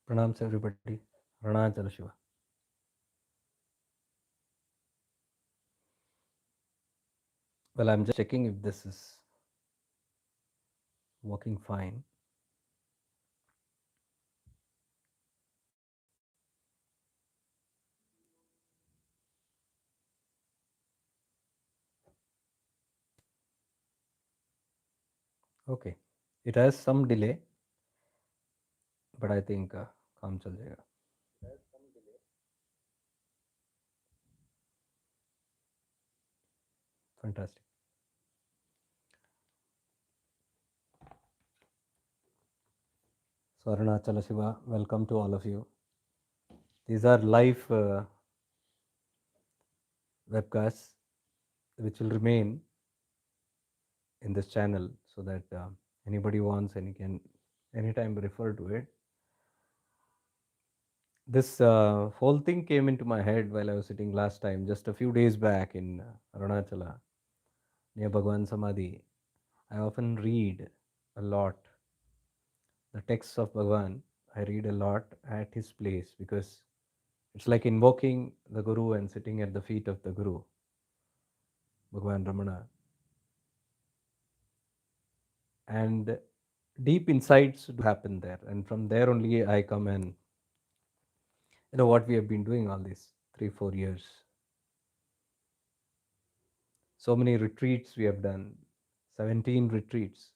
Pranams everybody. Arunachala Shiva. Well, I'm just checking if this is working fine. Okay. It has some delay, but I think काम चल जाएगा. Fantastic. So Arunachala Shiva, welcome to all of you. These are live webcasts which will remain in this channel so that anybody wants and can anytime refer to it. This whole thing came into my head while I was sitting last time, just a few days back in Arunachala near Bhagavan Samadhi. I often read a lot the texts of Bhagavan. I read a lot at his place because it's like invoking the Guru and sitting at the feet of the Guru, Bhagavan Ramana. And deep insights do happen there. And from there only I come and, what we have been doing all these 3-4 years. So many retreats we have done, 17 retreats.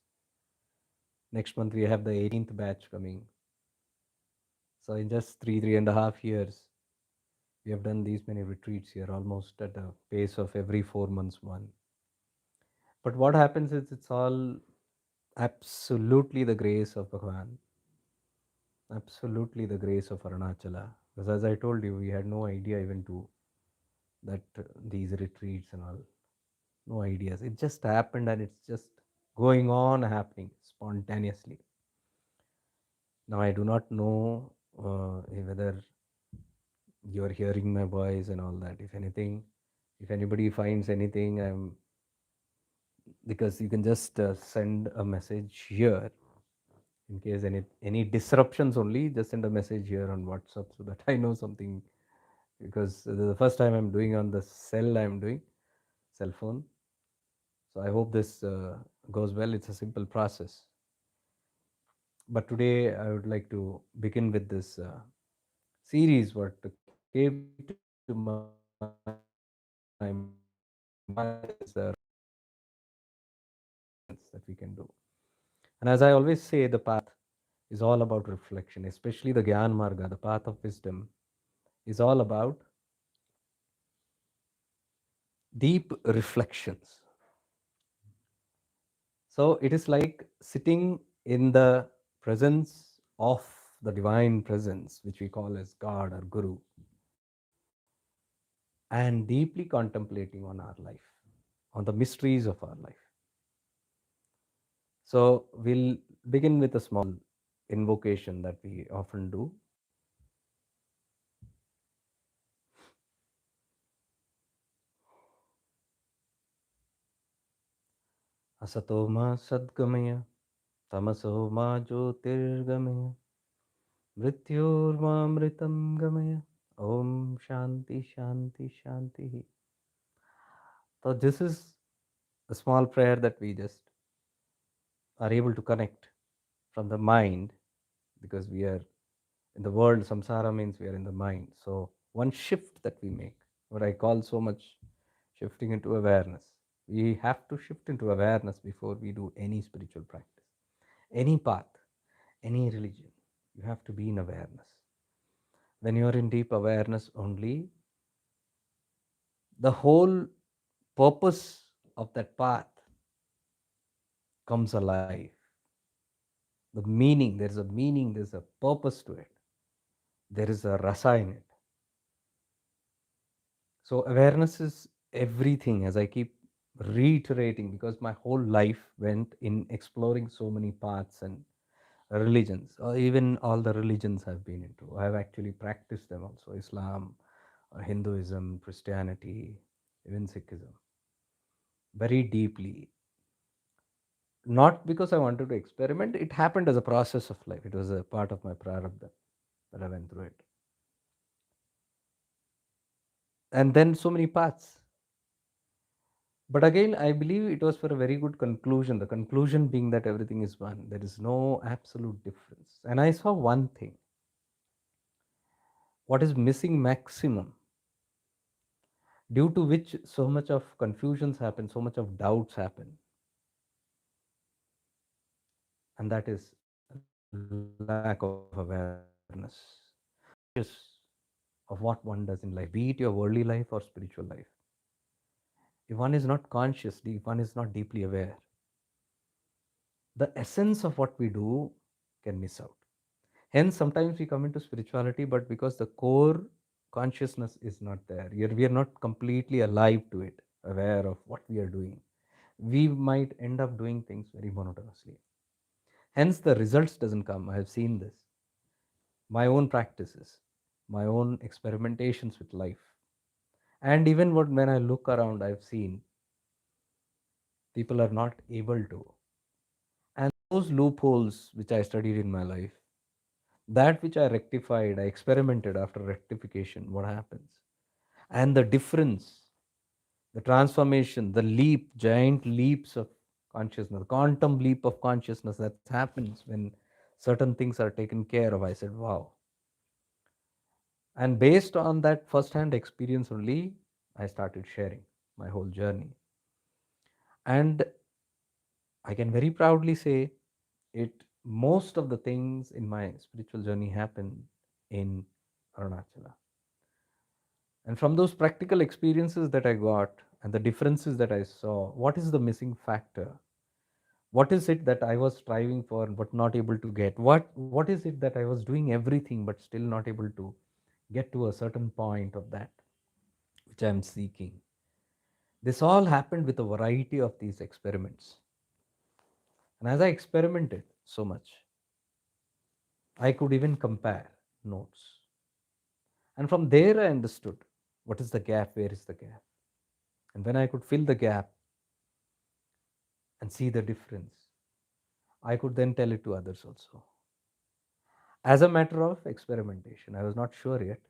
Next month we have the 18th batch coming. So in just 3.5 years, we have done these many retreats here, almost at a pace of every 4 months one. But what happens is it's all absolutely the grace of Bhagavan, absolutely the grace of Arunachala. Because as I told you, we had no idea even to that these retreats and all, no ideas. It just happened and it's just going on happening spontaneously. Now I do not know whether you're hearing my voice and all that. If anything, if anybody finds anything, I'm because you can just send a message here in case any disruptions. Only just send a message here on WhatsApp so that I know something, because this is the first time I'm doing on the I'm doing cell phone. So I hope this goes well. It's a simple process, but today I would like to begin with this series. What came to my mind is that we can do. And as I always say, the path is all about reflection, especially the Gyan Marga, the path of wisdom, is all about deep reflections. So it is like sitting in the presence of the divine presence, which we call as God or Guru, and deeply contemplating on our life, on the mysteries of our life. So we'll begin with a small invocation that we often do. Asato ma sadgamaya, tamaso ma jyotirgamaya, mrityormamritam gamaya. Om Shanti Shanti Shanti. So this is a small prayer that we just are able to connect from the mind, because we are in the world. Samsara means we are in the mind. So one shift that we make, what I call so much shifting into awareness. We have to shift into awareness before we do any spiritual practice, any path, any religion. You have to be in awareness. When you are in deep awareness only, the whole purpose of that path comes alive. The meaning, there's a meaning, there's a purpose to it, there is a rasa in it. So awareness is everything, as I keep reiterating, because my whole life went in exploring so many paths and religions, or even all the religions I've been into. I have actually practiced them also: Islam, Hinduism, Christianity, even Sikhism, very deeply. Not because I wanted to experiment, it happened as a process of life. It was a part of my prarabdha. that I went through it. And then so many paths. But again, I believe it was for a very good conclusion. The conclusion being that everything is one. There is no absolute difference. And I saw one thing. What is missing maximum, due to which so much of confusions happen, so much of doubts happen, and that is lack of awareness. Conscious of what one does in life, be it your worldly life or spiritual life. If one is not conscious, if one is not deeply aware, the essence of what we do can miss out. Hence, sometimes we come into spirituality, but because the core consciousness is not there, we are not completely alive to it, aware of what we are doing, we might end up doing things very monotonously. Hence, the results doesn't come. I have seen this. My own practices, my own experimentations with life, and even when I look around, I've seen people are not able to. And those loopholes which I studied in my life, that which I rectified, I experimented after rectification, what happens? And the difference, the transformation, the leap, giant leaps of consciousness, the quantum leap of consciousness that happens when certain things are taken care of. I said, wow. And based on that first hand experience only, I started sharing my whole journey. And I can very proudly say it, most of the things in my spiritual journey happened in Arunachala. And from those practical experiences that I got and the differences that I saw, what is the missing factor? What is it that I was striving for but not able to get? What is it that I was doing everything but still not able to get to a certain point of that which I am seeking? This all happened with a variety of these experiments. And as I experimented so much, I could even compare notes. And from there, I understood what is the gap, where is the gap. And when I could fill the gap and see the difference, I could then tell it to others also. As a matter of experimentation, I was not sure yet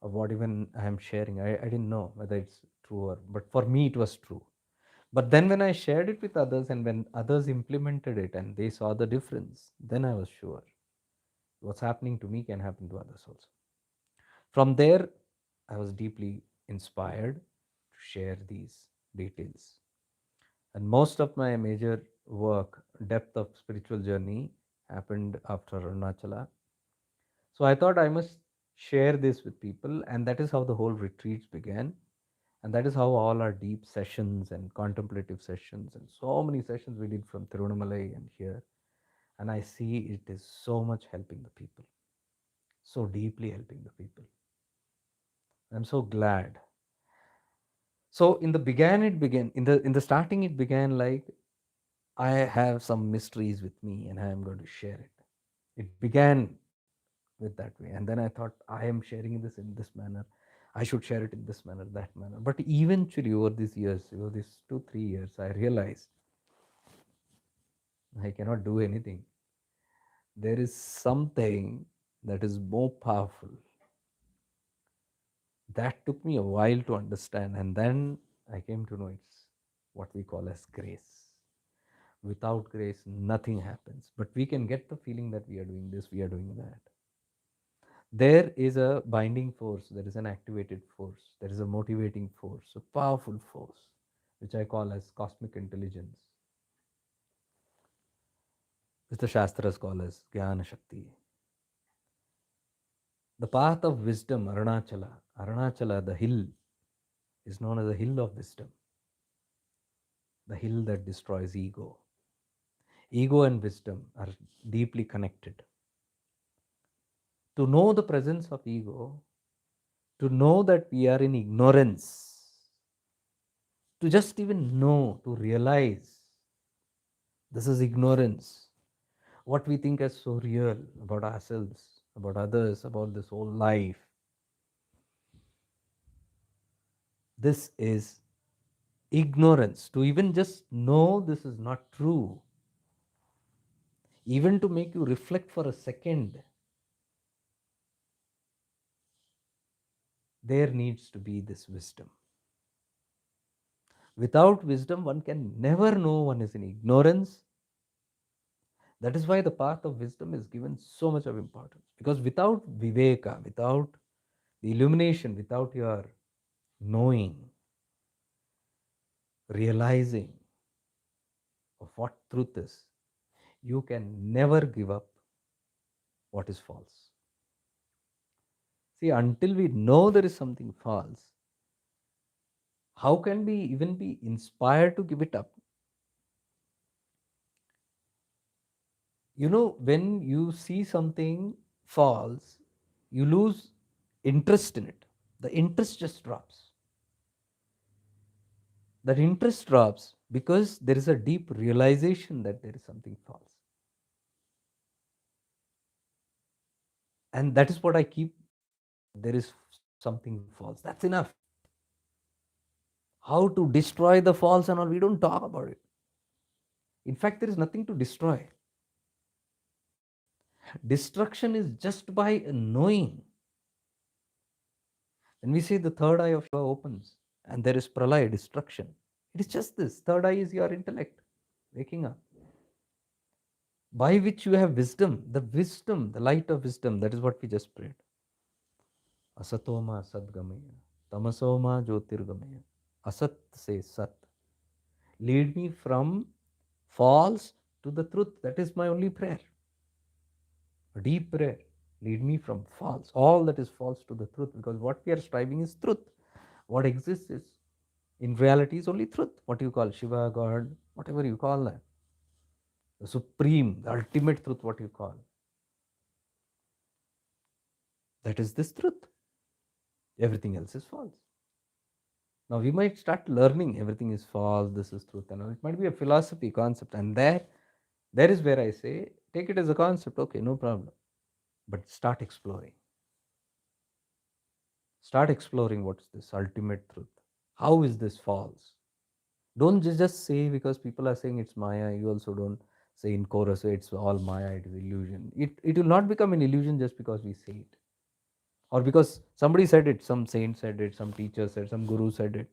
of what even I am sharing. I didn't know whether it's true or, but for me, it was true. But then when I shared it with others and when others implemented it and they saw the difference, then I was sure what's happening to me can happen to others also. From there, I was deeply inspired to share these details. And most of my major work, depth of spiritual journey, happened after Arunachala. So I thought I must share this with people, and that is how the whole retreats began. And that is how all our deep sessions and contemplative sessions and so many sessions we did from Tirunamalai and here. And I see it is so much helping the people, so deeply helping the people. I'm so glad. So in the starting it began like I have some mysteries with me and I am going to share it. It began with that way. And then I thought, I am sharing this in this manner. I should share it in this manner, that manner. But eventually, over these years, over these 2, 3 years, I realized I cannot do anything. There is something that is more powerful. That took me a while to understand. And then I came to know it's what we call as grace. Without grace, nothing happens. But we can get the feeling that we are doing this, we are doing that. There is a binding force, there is an activated force, there is a motivating force, a powerful force, which I call as cosmic intelligence, which the Shastras call as Jnana Shakti. The path of wisdom, Arunachala, the hill, is known as the hill of wisdom, the hill that destroys ego. Ego and wisdom are deeply connected. To know the presence of ego, to know that we are in ignorance, to just even know, to realize this is ignorance. What we think as so real about ourselves, about others, about this whole life. This is ignorance. To even just know this is not true, even to make you reflect for a second, there needs to be this wisdom. Without wisdom, one can never know one is in ignorance. That is why the path of wisdom is given so much of importance. Because without viveka, without the illumination, without your knowing, realizing of what truth is, you can never give up what is false. See, until we know there is something false, how can we even be inspired to give it up? When you see something false, you lose interest in it. The interest just drops. That interest drops because there is a deep realization that there is something false. And that is what I keep. There is something false. That's enough. How to destroy the false and all, we don't talk about it. In fact, there is nothing to destroy. Destruction is just by knowing. When we say the third eye of Shiva opens and there is pralaya, destruction, it is just this. Third eye is your intellect waking up, by which you have wisdom, the light of wisdom. That is what we just prayed. Asatoma sadgamaya, tamasoma jyotirgamaya. Asat says sat. Lead me from false to the truth. That is my only prayer. A deep prayer. Lead me from false, all that is false, to the truth. Because what we are striving is truth. What exists is, in reality, is only truth. What you call Shiva, God, whatever you call that. The supreme, the ultimate truth, what you call. That is this truth. Everything else is false. Now we might start learning everything is false, this is truth, and all. It might be a philosophy concept, and there is where I say, take it as a concept, okay, no problem. But start exploring. Start exploring what's this ultimate truth. How is this false? Don't just say because people are saying it's Maya, you also don't say in chorus, it's all Maya, it is illusion. It will not become an illusion just because we say it. Or because somebody said it, some saint said it, some teacher said, some guru said it.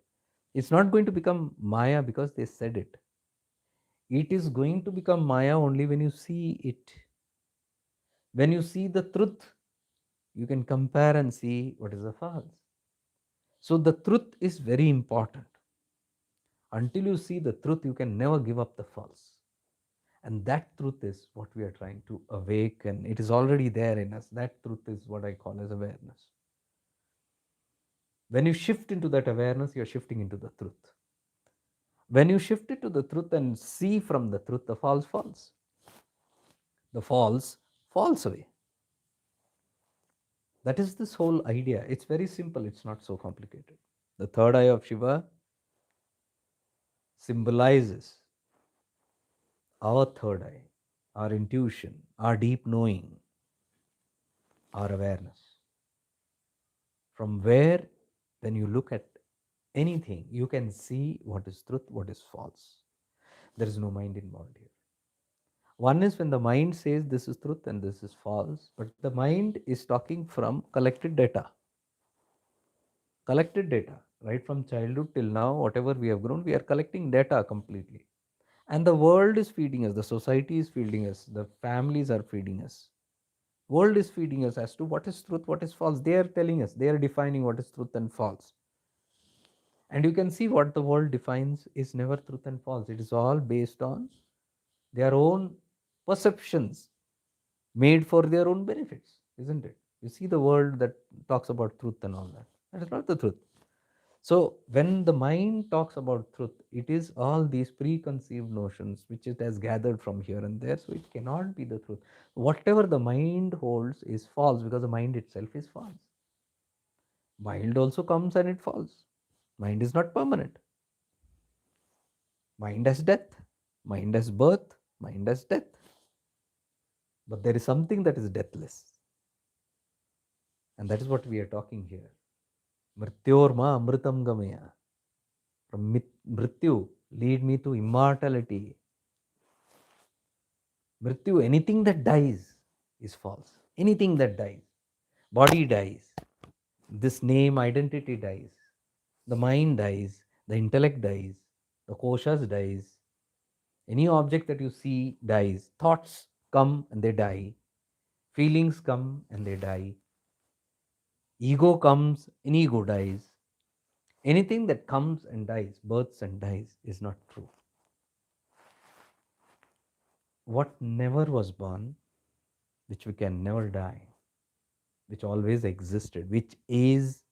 It's not going to become Maya because they said it. It is going to become Maya only when you see it. When you see the truth, you can compare and see what is the false. So the truth is very important. Until you see the truth, you can never give up the false. And that truth is what we are trying to awaken. It is already there in us. That truth is what I call as awareness. When you shift into that awareness, you're shifting into the truth. When you shift it to the truth and see from the truth, the false falls. The false falls away. That is this whole idea. It's very simple, it's not so complicated. The third eye of Shiva symbolizes our third eye, our intuition, our deep knowing, our awareness. From where, when you look at anything, you can see what is truth, what is false. There is no mind involved here. One is when the mind says this is truth and this is false, but the mind is talking from collected data. Collected data, right from childhood till now, whatever we have grown, we are collecting data completely. And the world is feeding us, the society is feeding us, the families are feeding us. World is feeding us as to what is truth, what is false. They are telling us, they are defining what is truth and false. And you can see what the world defines is never truth and false. It is all based on their own perceptions made for their own benefits, isn't it? You see the world that talks about truth and all that. That is not the truth. So when the mind talks about truth, it is all these preconceived notions which it has gathered from here and there. So it cannot be the truth. Whatever the mind holds is false because the mind itself is false. Mind also comes and it falls. Mind is not permanent. Mind has death. Mind has birth. Mind has death. But there is something that is deathless. And that is what we are talking here. Mrityorma amritam gamaya. From Mrityu, lead me to immortality. Mrityu, anything that dies is false. Anything that dies. Body dies. This name identity dies, the mind dies, the intellect dies, the koshas dies, any object that you see dies, thoughts come and they die, feelings come and they die, ego comes and ego dies. Anything that comes and dies, births and dies, is not true. What never was born, which we can never die, which always existed, which is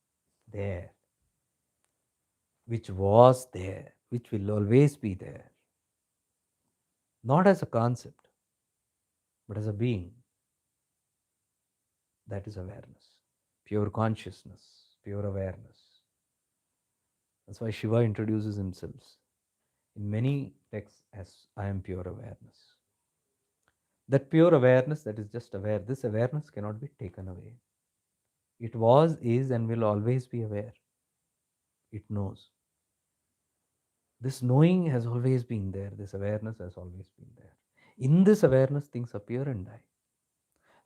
there, which was there, which will always be there, not as a concept, but as a being, that is awareness, pure consciousness, pure awareness. That's why Shiva introduces himself in many texts as I am pure awareness. That pure awareness that is just aware, this awareness cannot be taken away. It was, is, and will always be aware. It knows. This knowing has always been there. This awareness has always been there. In this awareness, things appear and die.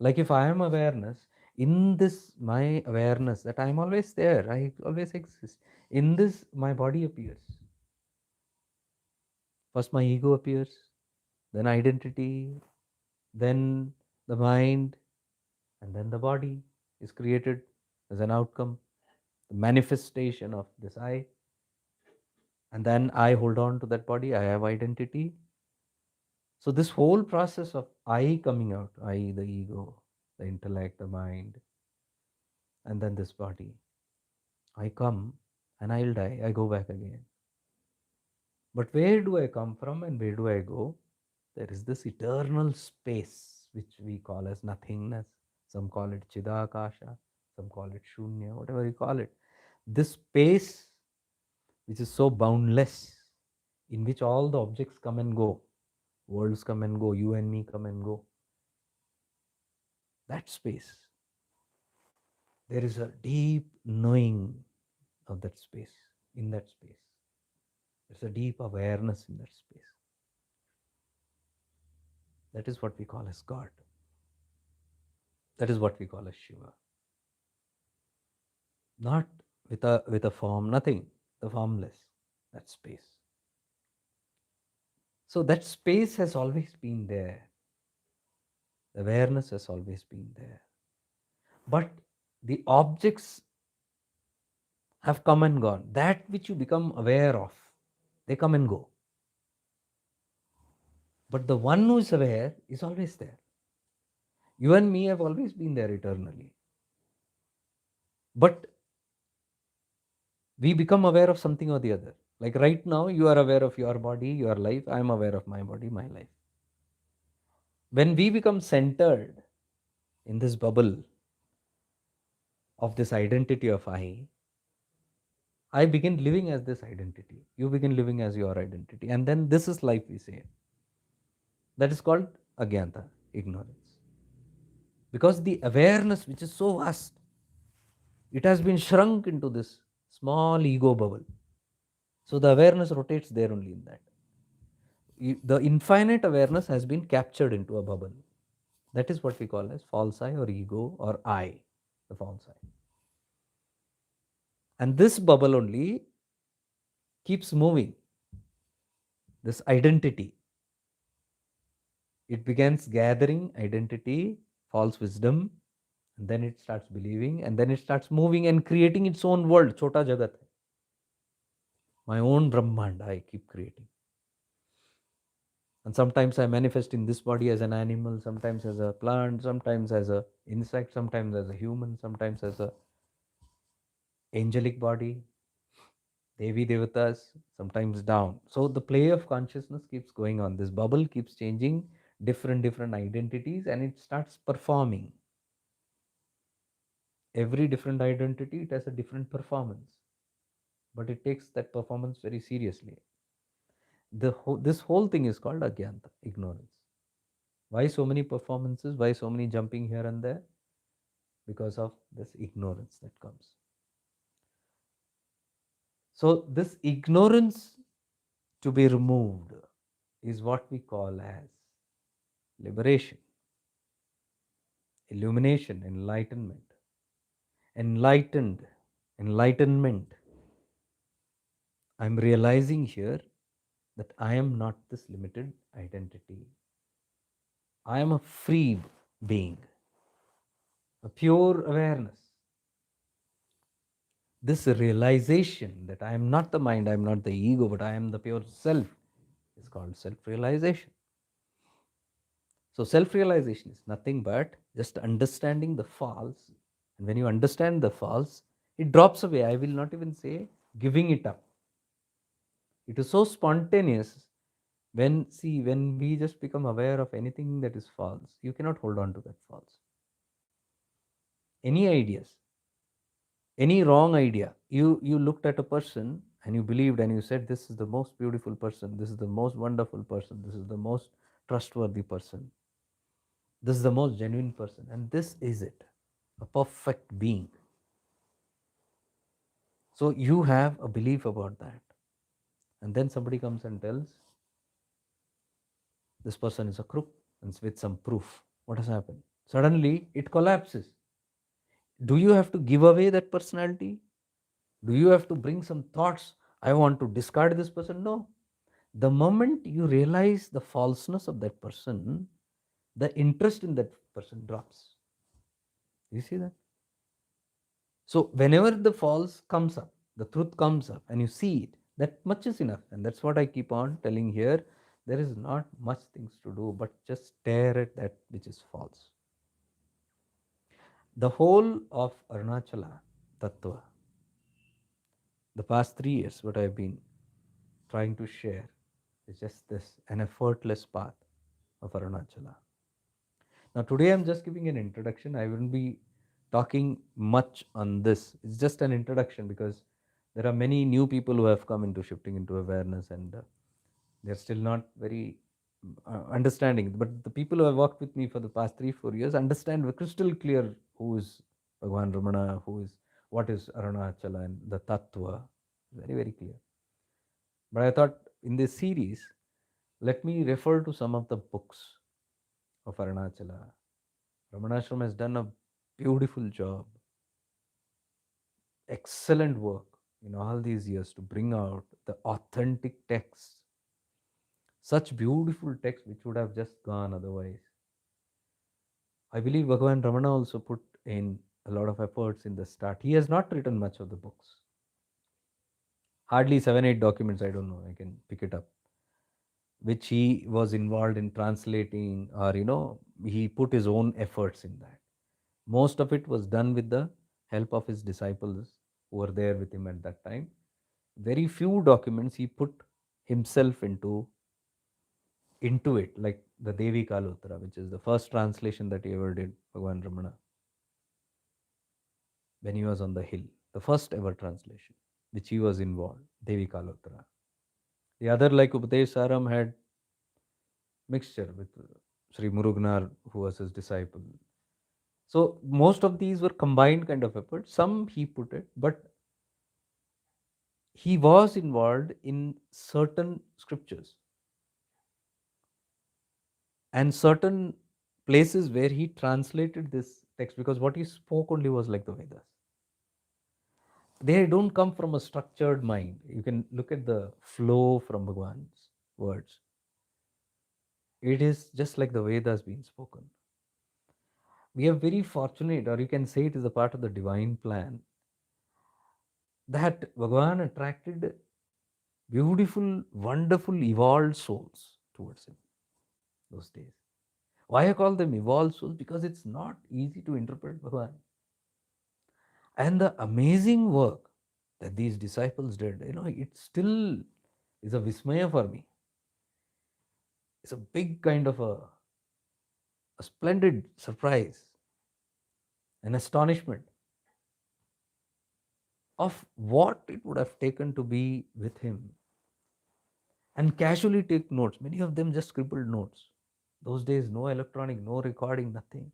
Like if I am awareness, in this my awareness that I am always there, I always exist. In this, my body appears. First, my ego appears, then identity, then the mind, and then the body is created as an outcome, the manifestation of this I. And then I hold on to that body, I have identity. So, this whole process of I coming out, I, the ego, the intellect, the mind, and then this body, I come and I'll die, I go back again. But where do I come from and where do I go? There is this eternal space which we call as nothingness. Some call it Chidakasha, some call it Shunya, whatever you call it. This space which is so boundless, in which all the objects come and go, worlds come and go, you and me come and go. That space, there is a deep knowing of that space, in that space. There's a deep awareness in that space. That is what we call as God. That is what we call as Shiva. Not with a form, nothing, the formless, that space. So that space has always been there. The awareness has always been there. But the objects have come and gone. That which you become aware of, they come and go. But the one who is aware is always there. You and me have always been there eternally. But we become aware of something or the other. Like right now, you are aware of your body, your life. I am aware of my body, my life. When we become centered in this bubble of this identity of I begin living as this identity. You begin living as your identity. And then this is life, we say. That is called agyanta, ignorance. Because the awareness, which is so vast, it has been shrunk into this small ego bubble. So the awareness rotates there only in that. The infinite awareness has been captured into a bubble. That is what we call as false I or ego or I, the false I. And this bubble only keeps moving. This identity, it begins gathering identity, false wisdom, and then it starts believing, and then it starts moving and creating its own world, Chota Jagat. My own Brahmand, I keep creating. And sometimes I manifest in this body as an animal, sometimes as a plant, sometimes as a insect, sometimes as a human, sometimes as a angelic body, Devi Devatas, sometimes down. So the play of consciousness keeps going on. This bubble keeps changing different identities and it starts performing. Every different identity, it has a different performance. But it takes that performance very seriously. This whole thing is called agyanta, ignorance. Why so many performances? Why so many jumping here and there? Because of this ignorance that comes. So this ignorance to be removed is what we call as liberation, illumination, enlightenment. Enlightened enlightenment. I'm realizing here that I am not this limited identity. I am a free being, a pure awareness. This realization that I am not the mind, I am not the ego, but I am the pure self is called self realization. So, self realization is nothing but just understanding the false. And when you understand the false, it drops away. I will not even say giving it up. It is so spontaneous when we just become aware of anything that is false, you cannot hold on to that false. Any ideas, any wrong idea, you looked at a person and you believed and you said, this is the most beautiful person, this is the most wonderful person, this is the most trustworthy person, this is the most genuine person, and this is it, a perfect being. So you have a belief about that, and then somebody comes and tells this person is a crook, and with some proof, what has happened? Suddenly it collapses. Do you have to give away that personality? Do you have to bring some thoughts? I want to discard this person. No. The moment you realize the falseness of that person, the interest in that person drops. You see that? So, whenever the false comes up, the truth comes up, and you see it, that much is enough. And that's what I keep on telling here. There is not much things to do, but just stare at that which is false. The whole of Arunachala Tattva, the past 3 years, what I've been trying to share is just this, an effortless path of Arunachala. Now, today I'm just giving an introduction. I wouldn't be talking much on this. It's just an introduction because there are many new people who have come into shifting into awareness, and they're still not very understanding. But the people who have worked with me for the past 3-4 years understand crystal clear who is Bhagavan Ramana, who is what is Arunachala, and the Tattva. Very, very clear. But I thought in this series, let me refer to some of the books of Arunachala. Ramanashram has done a beautiful job, excellent work in all these years to bring out the authentic texts, such beautiful texts which would have just gone otherwise. I believe Bhagavan Ramana also put in a lot of efforts in the start. He has not written much of the books, hardly 7-8 documents, I don't know, I can pick it up, which he was involved in translating, or he put his own efforts in that. Most of it was done with the help of his disciples who were there with him at that time. Very few documents he put himself into it, like the Devi Kalottara, which is the first translation that he ever did, Bhagavan Ramana, when he was on the hill. The first ever translation, which he was involved, Devi Kalottara. The other, like Upadesh Saram, had mixture with Sri Murugnar, who was his disciple. So most of these were combined kind of efforts. Some he put it, but he was involved in certain scriptures and certain places where he translated this text, because what he spoke only was like the Vedas. They don't come from a structured mind. You can look at the flow from Bhagwan's words. It is just like the Vedas being spoken. We are very fortunate, or you can say it is a part of the divine plan, that Bhagavan attracted beautiful, wonderful, evolved souls towards him those days. Why I call them evolved souls? Because it's not easy to interpret Bhagavan. And the amazing work that these disciples did, it still is a vismaya for me. It's a big kind of a splendid surprise, an astonishment of what it would have taken to be with him and casually take notes. Many of them just scribbled notes. Those days, no electronic, no recording, nothing.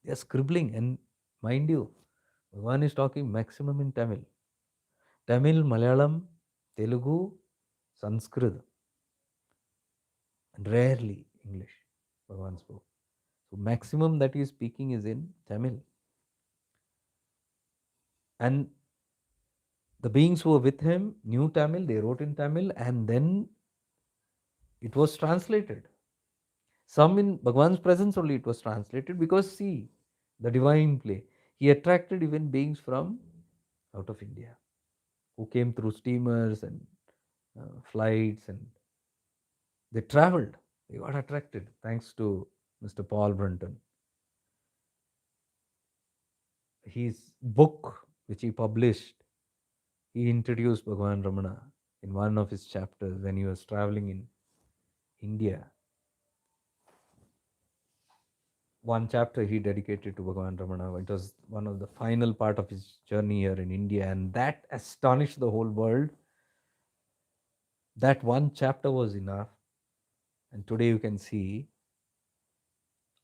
They are scribbling, and mind you, Bhagavan is talking maximum in Tamil. Tamil, Malayalam, Telugu, Sanskrit, and rarely English. Bhagavan spoke. So maximum that he is speaking is in Tamil. And The beings who were with him knew Tamil, they wrote in Tamil, and then it was translated. Some in Bhagwan's presence only it was translated, because see, the divine play. He attracted even beings from out of India who came through steamers and flights, and they traveled. They got attracted thanks to Mr. Paul Brunton. His book, which he published, he introduced Bhagavan Ramana in one of his chapters when he was traveling in India. One chapter he dedicated to Bhagavan Ramana. It was one of the final part of his journey here in India, and that astonished the whole world. That one chapter was enough. And today you can see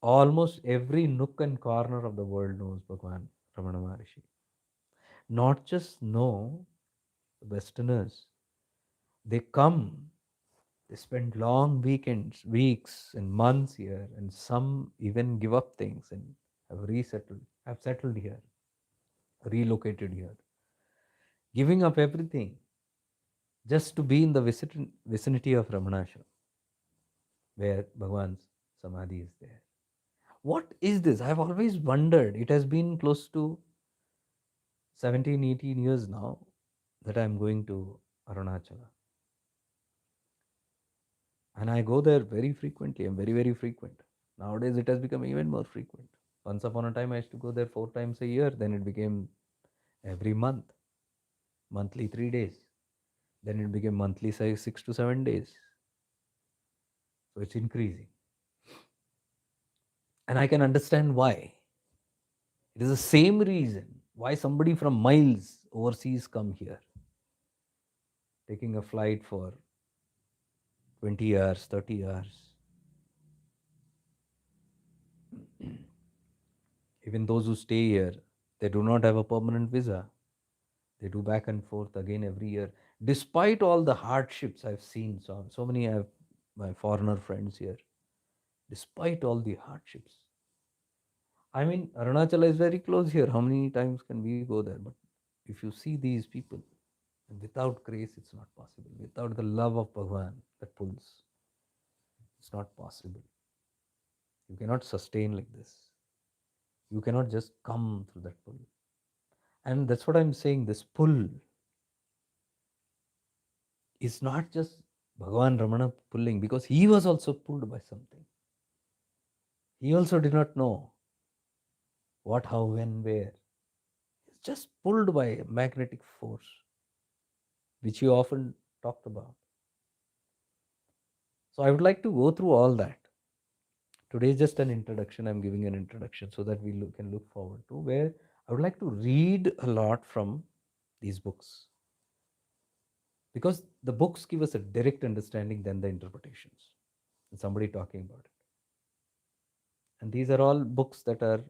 almost every nook and corner of the world knows Bhagavan Ramana Maharshi. Not just know, Westerners, they come, they spend long weekends, weeks, and months here, and some even give up things and have settled here, relocated here, giving up everything just to be in the vicinity of Ramanashram, where Bhagwan's Samadhi is there. What is this? I've always wondered. It has been close to 17, 18 years now that I'm going to Arunachala. And I go there very frequently. I'm very, very frequent. Nowadays, it has become even more frequent. Once upon a time, I used to go there 4 times a year. Then it became every month, monthly 3 days. Then it became monthly 6 to 7 days. So it's increasing. And I can understand why. It is the same reason why somebody from miles overseas come here, taking a flight for 20 hours, 30 hours. Even those who stay here, they do not have a permanent visa. They do back and forth again every year. Despite all the hardships I've seen, so many I have my foreigner friends here. Despite all the hardships, I mean, Arunachala is very close here. How many times can we go there? But if you see these people, without grace, it's not possible. Without the love of Bhagwan that pulls, it's not possible. You cannot sustain like this. You cannot just come through that pull. And that's what I'm saying. This pull is not just Bhagavan Ramana pulling, because he was also pulled by something. He also did not know what, how, when, where. He's just pulled by a magnetic force, which he often talked about. So I would like to go through all that. Today is just an introduction. I'm giving an introduction so that we can look forward to, where I would like to read a lot from these books, because the books give us a direct understanding than the interpretations and somebody talking about it. And these are all books that are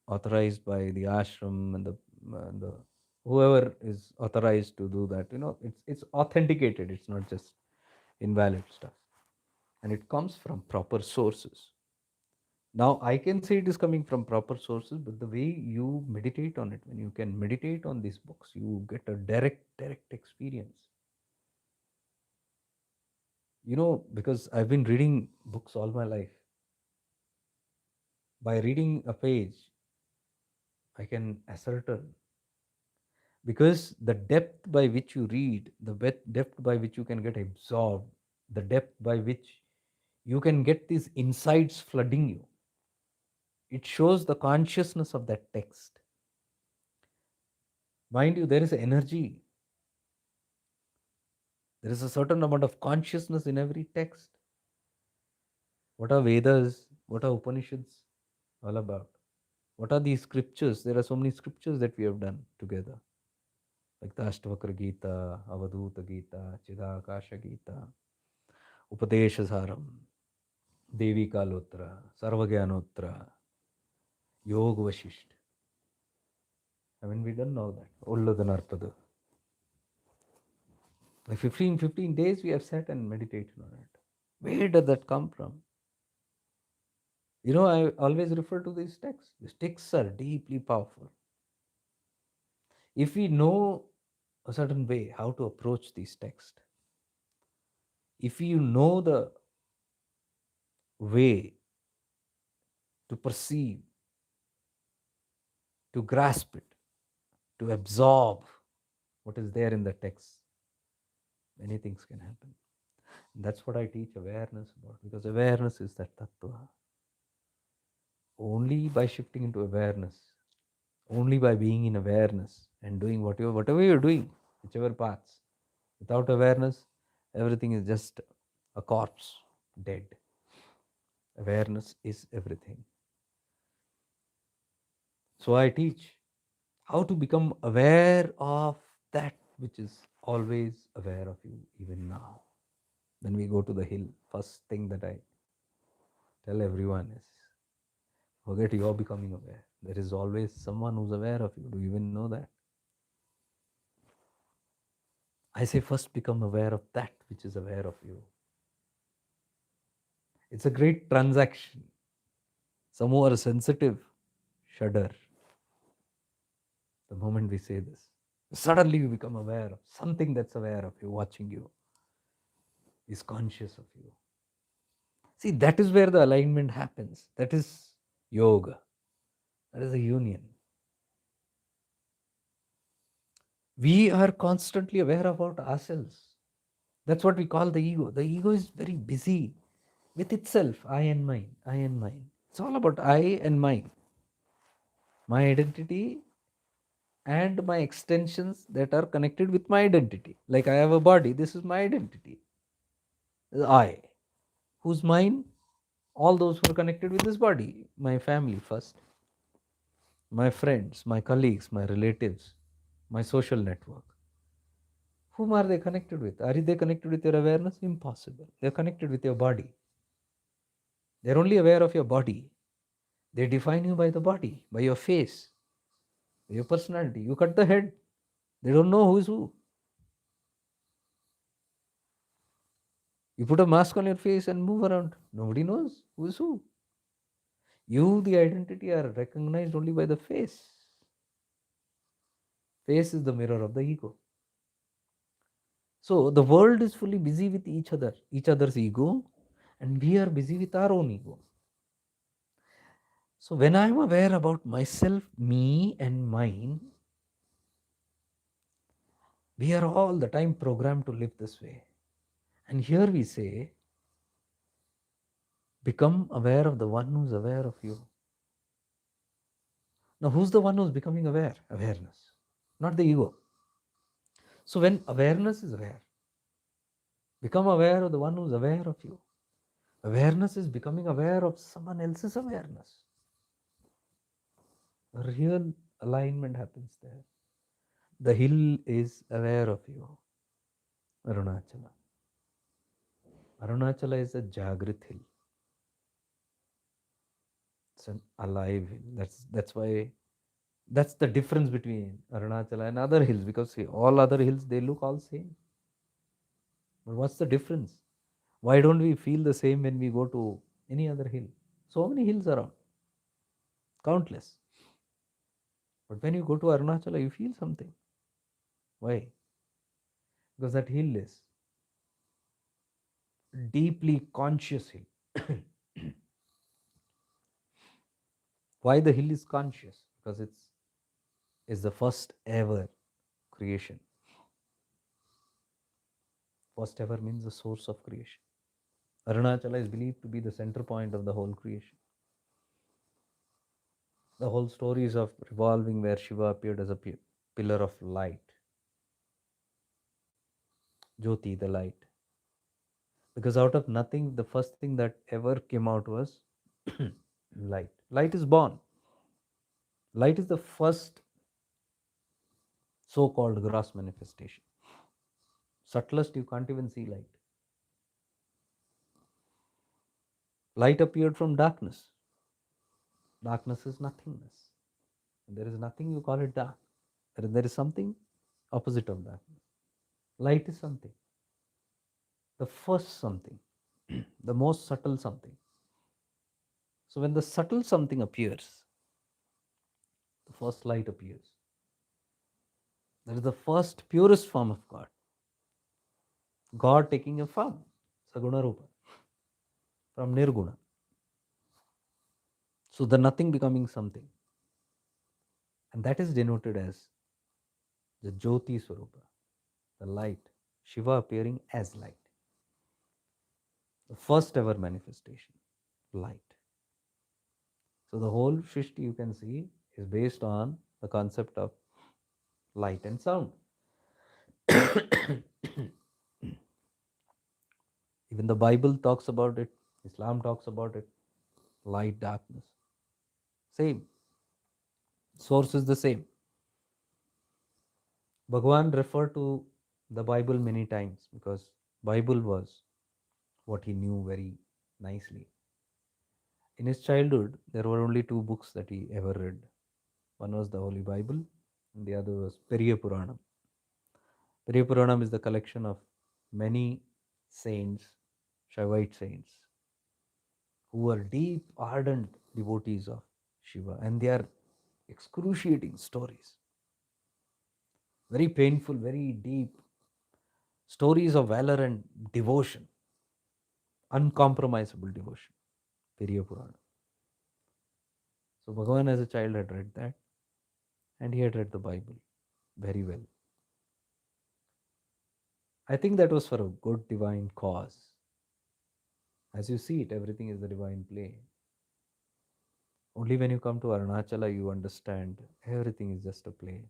authorized by the ashram and the whoever is authorized to do that. It's authenticated. It's not just invalid stuff, and it comes from proper sources. Now I can say it is coming from proper sources, but the way you meditate on it, when you can meditate on these books, you get a direct experience. Because I've been reading books all my life. By reading a page, I can ascertain, because the depth by which you read, the depth by which you can get absorbed, the depth by which you can get these insights flooding you, it shows the consciousness of that text. Mind you, there is energy, there is a certain amount of consciousness in every text. What are Vedas? What are Upanishads all about? What are these scriptures? There are so many scriptures that we have done together, like the Ashtavakra Gita, Avadhuta Gita, Chidakasha Gita, Upadeshasaram, Devi Kalotra, Sarvagyanottra, Yoga Vashisht. Haven't we done all that? Ulladhanarpada. Like 15 days we have sat and meditated on it. Where did that come from? I always refer to these texts. These texts are deeply powerful. If we know a certain way how to approach these texts. If you know the way to perceive, to grasp it, to absorb what is there in the text, many things can happen. That's what I teach awareness about, because awareness is that tattva. Only by shifting into awareness, only by being in awareness and doing whatever you're doing, whichever paths. Without awareness, everything is just a corpse, dead. Awareness is everything. So I teach how to become aware of that which is always aware of you, even now. When we go to the hill, first thing that I tell everyone is forget you're becoming aware. There is always someone who's aware of you. Do you even know that? I say first become aware of that which is aware of you. It's a great transaction. Some who are sensitive shudder the moment we say this. Suddenly you become aware of something that's aware of you, watching you, is conscious of you. See, that is where the alignment happens. That is yoga. That is a union. We are constantly aware about ourselves. That's what we call the ego. The ego is very busy with itself. I and mine, I and mine. It's all about I and mine. My identity and my extensions that are connected with my identity. Like I have a body, this is my identity. I. Who's mine? All those who are connected with this body. My family first, my friends, my colleagues, my relatives, my social network. Whom are they connected with? Are they connected with your awareness? Impossible. They're connected with your body. They're only aware of your body. They define you by the body, by your face, by your personality. You cut the head, they don't know who is who. You put a mask on your face and move around. Nobody knows who is who. You, the identity, are recognized only by the face. Face is the mirror of the ego. So the world is fully busy with each other's ego, and we are busy with our own ego. So when I'm aware about myself, me, and mine, we are all the time programmed to live this way. And here we say, become aware of the one who's aware of you. Now, who's the one who's becoming aware? Awareness, not the ego. So when awareness is aware, become aware of the one who's aware of you. Awareness is becoming aware of someone else's awareness. A real alignment happens there. The hill is aware of you. Arunachala. Arunachala is a Jagrit hill. It's an alive hill. That's why that's the difference between Arunachala and other hills, because see, all other hills they look all same. But what's the difference? Why don't we feel the same when we go to any other hill? So many hills around, countless. But when you go to Arunachala, you feel something. Why? Because that hill is deeply conscious hill. Why the hill is conscious? Because it's the first ever creation. First ever means the source of creation. Arunachala is believed to be the center point of the whole creation. The whole story is of revolving where Shiva appeared as a pillar of light. Jyoti, the light. Because out of nothing, the first thing that ever came out was light. Light is born. Light is the first so called gross manifestation. Subtlest, you can't even see light. Light appeared from darkness. Darkness is nothingness. There is nothing, you call it dark. There is something opposite of darkness. Light is something. The first something. The most subtle something. So when the subtle something appears, the first light appears. That is the first purest form of God. God taking a form, Saguna Rupa, from Nirguna. So the nothing becoming something. And that is denoted as the Jyoti Swarupa, the light. Shiva appearing as light. The first ever manifestation, light. So the whole Shrishti you can see is based on the concept of light and sound. Even the Bible talks about it, Islam talks about it, light, darkness. Same. Source is the same. Bhagavan referred to the Bible many times because Bible was what he knew very nicely. In his childhood, there were only two books that he ever read. One was the Holy Bible, and the other was Periya Puranam. Periya Puranam is the collection of many saints, Shaivite saints, who were deep, ardent devotees of Shiva, and they are excruciating stories. Very painful, very deep stories of valor and devotion, uncompromisable devotion. Periya Purana. So Bhagavan as a child had read that, and he had read the Bible very well. I think that was for a good divine cause. As you see it, everything is the divine play. Only when you come to Arunachala, you understand everything is just a play.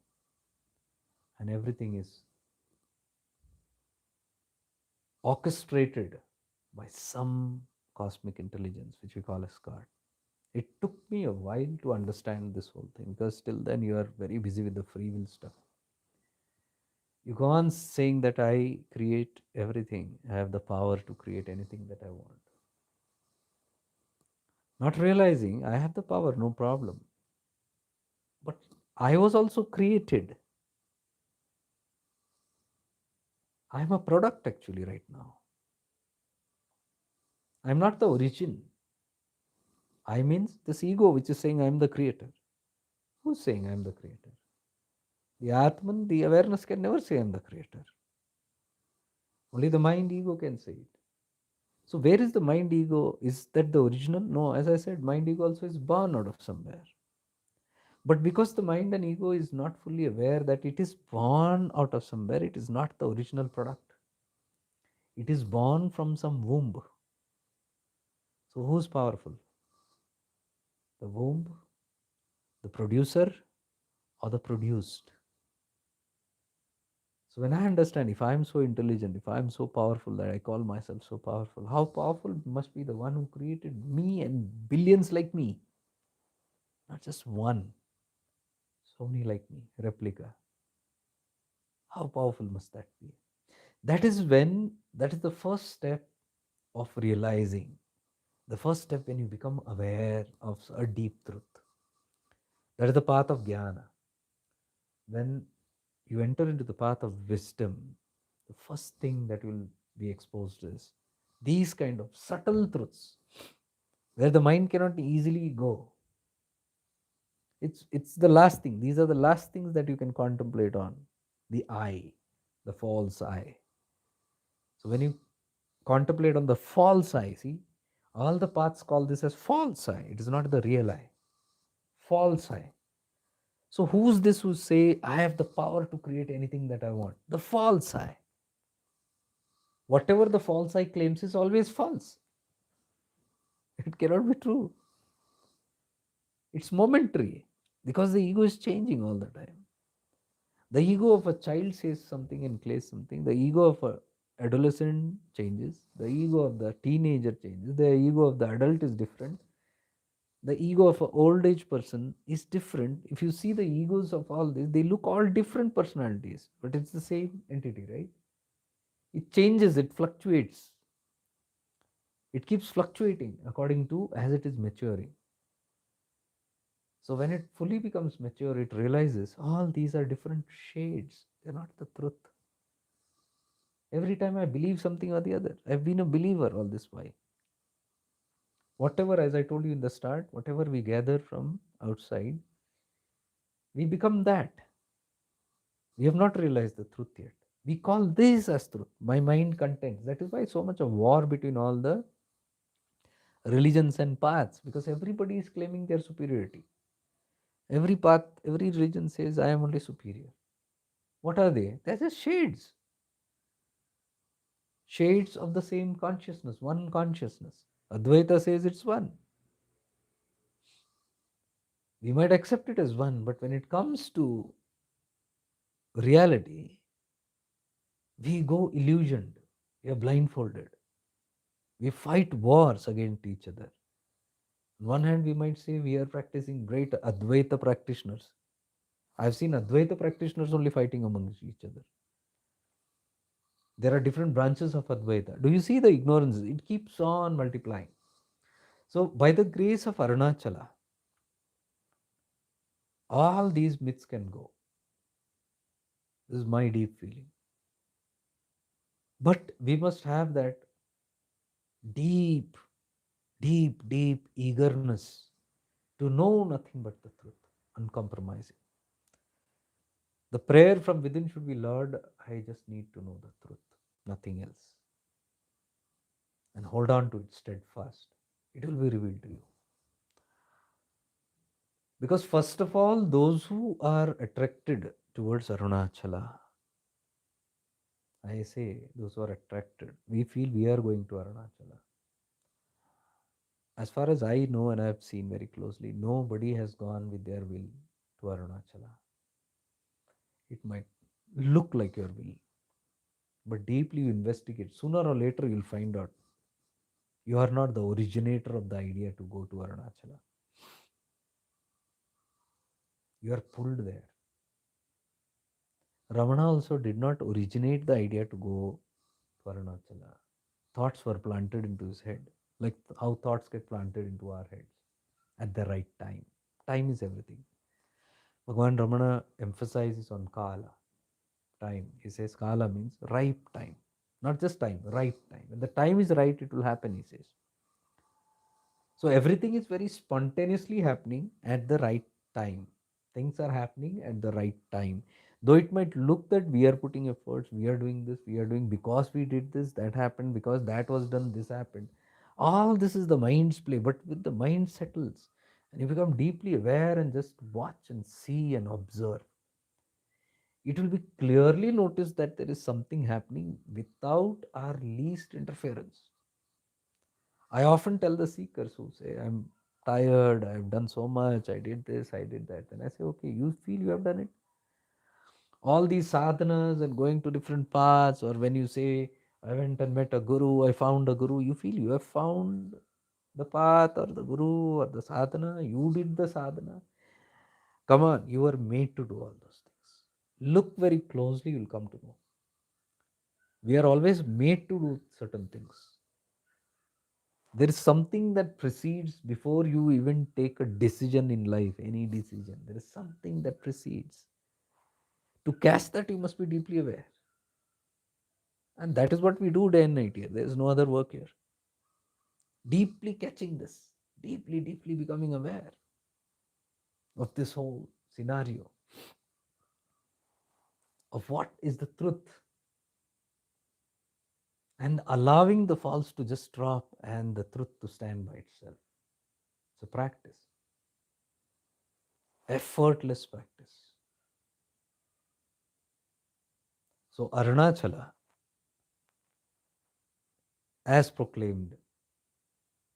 And everything is orchestrated by some cosmic intelligence, which we call as God. It took me a while to understand this whole thing because till then you are very busy with the free will stuff. You go on saying that I create everything, I have the power to create anything that I want. Not realizing I have the power, no problem. But I was also created. I am a product actually right now. I am not the origin. I means this ego which is saying I am the creator. Who's saying I am the creator? The Atman, the awareness can never say I am the creator. Only the mind ego can say it. So where is the mind ego? Is that the original? No, as I said, mind ego also is born out of somewhere. But because the mind and ego is not fully aware that it is born out of somewhere, it is not the original product. It is born from some womb. So who's powerful? The womb, the producer, or the produced? So when I understand, if I am so intelligent, if I am so powerful that I call myself so powerful, how powerful must be the one who created me and billions like me? Not just one, so many like me, replica. How powerful must that be? That is the first step of realizing. The first step when you become aware of a deep truth. That is the path of jnana. When you enter into the path of wisdom, the first thing that will be exposed is these kind of subtle truths where the mind cannot easily go. It's the last thing. These are the last things that you can contemplate on. The I, the false I. So when you contemplate on the false I, see, all the paths call this as false I. It is not the real I. False I. So who's this who say I have the power to create anything that I want? The false I. Whatever the false I claims is always false. It cannot be true. It's momentary because the ego is changing all the time. The ego of a child says something and claims something. The ego of a adolescent changes. The ego of the teenager changes. The ego of the adult is different. The ego of an old age person is different. If you see the egos of all this, they look all different personalities, but it's the same entity, right? It changes, it fluctuates. It keeps fluctuating according to as it is maturing. So when it fully becomes mature, it realizes all these are different shades. They're not the truth. Every time I believe something or the other, I've been a believer all this while. Whatever, as I told you in the start, whatever we gather from outside, we become that. We have not realized the truth yet. We call this as truth. My mind contends. That is why so much of war between all the religions and paths, because everybody is claiming their superiority. Every path, every religion says, I am only superior. What are they? They're just shades, shades of the same consciousness, one consciousness. Advaita says it's one. We might accept it as one, but when it comes to reality, we go illusioned, we are blindfolded, we fight wars against each other. On one hand, we might say we are practicing great Advaita practitioners. I've seen Advaita practitioners only fighting amongst each other. There are different branches of Advaita. Do you see the ignorance? It keeps on multiplying. So, by the grace of Arunachala, all these myths can go. This is my deep feeling. But we must have that deep, deep eagerness to know nothing but the truth, uncompromising. The prayer from within should be, Lord, I just need to know the truth, nothing else. And hold on to it steadfast. It will be revealed to you. Because, first of all, those who are attracted towards Arunachala, I say, those who are attracted, we feel we are going to Arunachala. As far as I know and I have seen very closely, nobody has gone with their will to Arunachala. It might look like your will, but deeply you investigate, sooner or later you'll find out you are not the originator of the idea to go to Arunachala. You are pulled there. Ramana also did not originate the idea to go to Arunachala. Thoughts were planted into his head, like how thoughts get planted into our heads at the right time. Time is everything. Bhagavan Ramana emphasizes on Kala, time. He says Kala means ripe time. Not just time, ripe time. When the time is right, it will happen, he says. So everything is very spontaneously happening at the right time. Things are happening at the right time. Though it might look that we are putting efforts, we are doing this, we are doing because we did this, that happened, because that was done, this happened. All this is the mind's play, but with the mind settles and you become deeply aware and just watch and see and observe, it will be clearly noticed that there is something happening without our least interference. I often tell the seekers who say, I'm tired, I've done so much, I did this, I did that. And I say, okay, you feel you have done it? All these sadhanas and going to different paths, or when you say, I went and met a guru, I found a guru, you feel you have found the path or the guru or the sadhana, you did the sadhana. Come on, you were made to do all those things. Look very closely, you'll come to know. We are always made to do certain things. There is something that precedes before you even take a decision in life, any decision. There is something that precedes. To catch that, you must be deeply aware. And that is what we do day and night here. There is no other work here. Deeply catching this, deeply becoming aware of this whole scenario, of what is the truth, and allowing the false to just drop and the truth to stand by itself. It's a practice, effortless practice. So, Arunachala, as proclaimed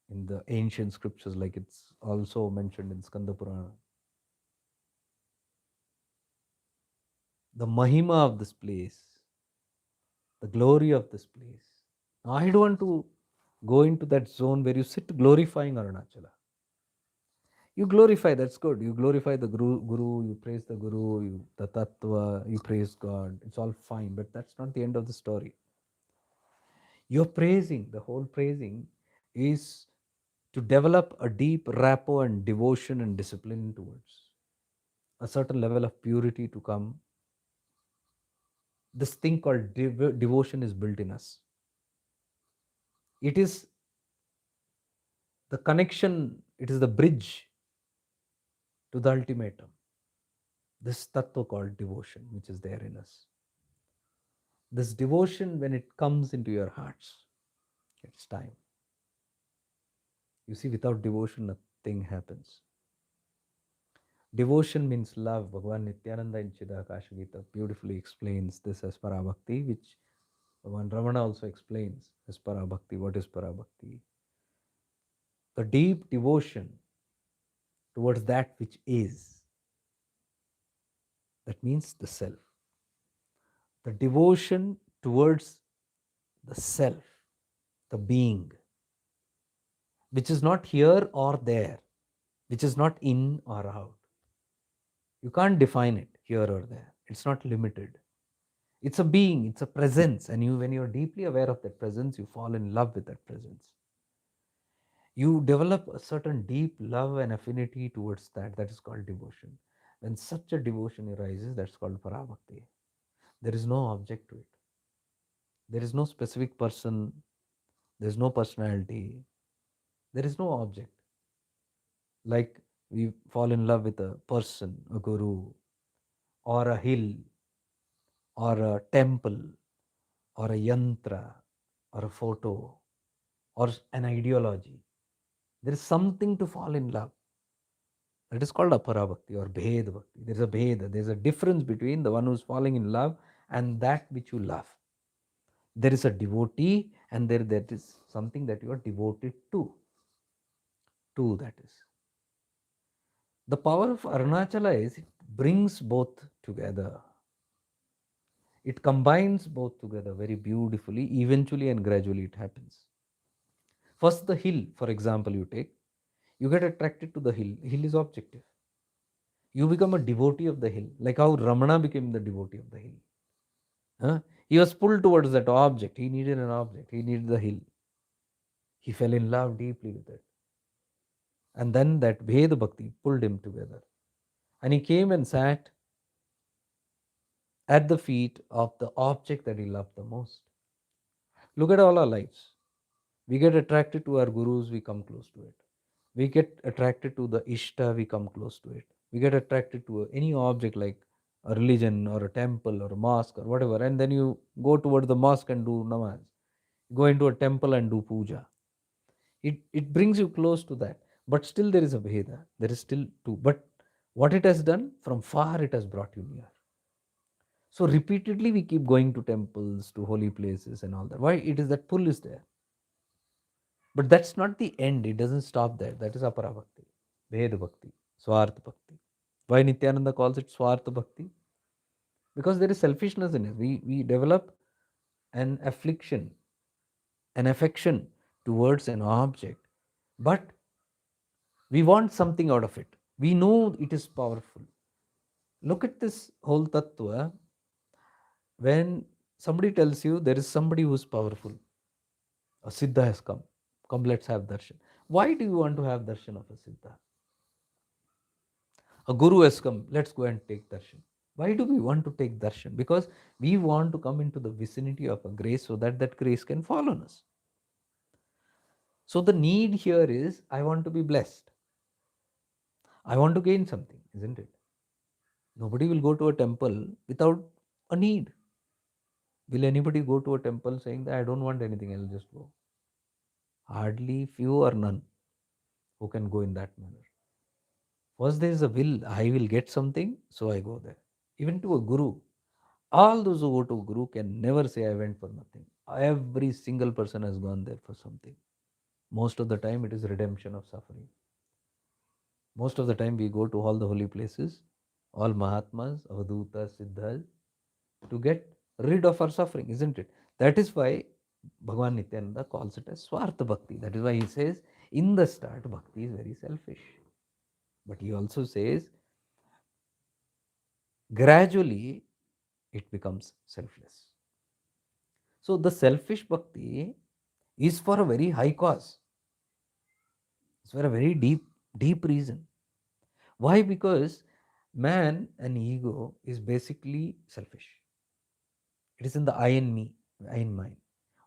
in the ancient scriptures, like it's also mentioned in Skanda Purana, the mahima of this place, the glory of this place. Now, I don't want to go into that zone where you sit glorifying Arunachala. You glorify, that's good. You glorify the guru, you praise the Guru, the Tattva, you praise God. It's all fine, but that's not the end of the story. You're praising, the whole praising is to develop a deep rapport and devotion and discipline towards a certain level of purity to come. This thing called devotion is built in us. It is the connection, it is the bridge to the ultimatum. This tattva called devotion, which is there in us. This devotion, when it comes into your hearts, it's time. You see, without devotion, nothing happens. Devotion means love. Bhagavan Nityananda in Chidakasha Gita beautifully explains this as parabhakti, which Bhagavan Ramana also explains as parabhakti. What is parabhakti? The deep devotion towards that which is. That means the self. The devotion towards the self, the being, which is not here or there, which is not in or out. You can't define it here or there. It's not limited. It's a being, it's a presence. And when you're deeply aware of that presence, you fall in love with that presence. You develop a certain deep love and affinity towards that. That is called devotion. When such a devotion arises, that's called parabhakti. There is no object to it. There is no specific person. There is no personality. There is no object. Like we fall in love with a person, a guru, or a hill, or a temple, or a yantra, or a photo, or an ideology. There is something to fall in love. That is called apara bhakti or bhed bhakti. There is a bhed. There is a difference between the one who is falling in love and that which you love. There is a devotee and that is something that you are devoted to. That is. The power of Arunachala is it brings both together. It combines both together very beautifully. Eventually and gradually it happens. First, the hill, for example, you take. You get attracted to the hill. Hill is objective. You become a devotee of the hill, like how Ramana became the devotee of the hill. Huh? He was pulled towards that object. He needed an object. He needed the hill. He fell in love deeply with it. And then that Bhed Bhakti pulled him together. And he came and sat at the feet of the object that he loved the most. Look at all our lives. We get attracted to our gurus, we come close to it. We get attracted to the Ishta, we come close to it. We get attracted to any object like a religion or a temple or a mosque or whatever, and then you go towards the mosque and do namaz. Go into a temple and do puja. It brings you close to that. But still there is a Bheda. There is still two. But what it has done, from far it has brought you near. So repeatedly we keep going to temples, to holy places and all that. Why? It is that pull is there. But that's not the end. It doesn't stop there. That is apara bhakti, Ved bhakti, Swartha bhakti. Why Nityananda calls it Swartha bhakti? Because there is selfishness in it. We develop an affliction, an affection towards an object, but we want something out of it. We know it is powerful. Look at this whole tattva. When somebody tells you there is somebody who is powerful, a siddha has come. Come, let's have darshan. Why do you want to have darshan of a siddha? A guru has come. Let's go and take darshan. Why do we want to take darshan? Because we want to come into the vicinity of a grace so that that grace can fall on us. So the need here is I want to be blessed. I want to gain something, isn't it? Nobody will go to a temple without a need. Will anybody go to a temple saying that I don't want anything, I'll just go? Hardly few or none who can go in that manner. First, there is a will, I will get something, so I go there. Even to a guru, all those who go to a guru can never say I went for nothing. Every single person has gone there for something. Most of the time, it is redemption of suffering. Most of the time, we go to all the holy places, all Mahatmas, Avadutas, Siddhas, to get rid of our suffering, isn't it? That is why Bhagavan Nityananda calls it as Swartha Bhakti. That is why he says, in the start, Bhakti is very selfish. But he also says, gradually, it becomes selfless. So the selfish Bhakti is for a very high cause. It's for a very deep reason. Why? Because man and ego is basically selfish. It is in the I and me, I and mine,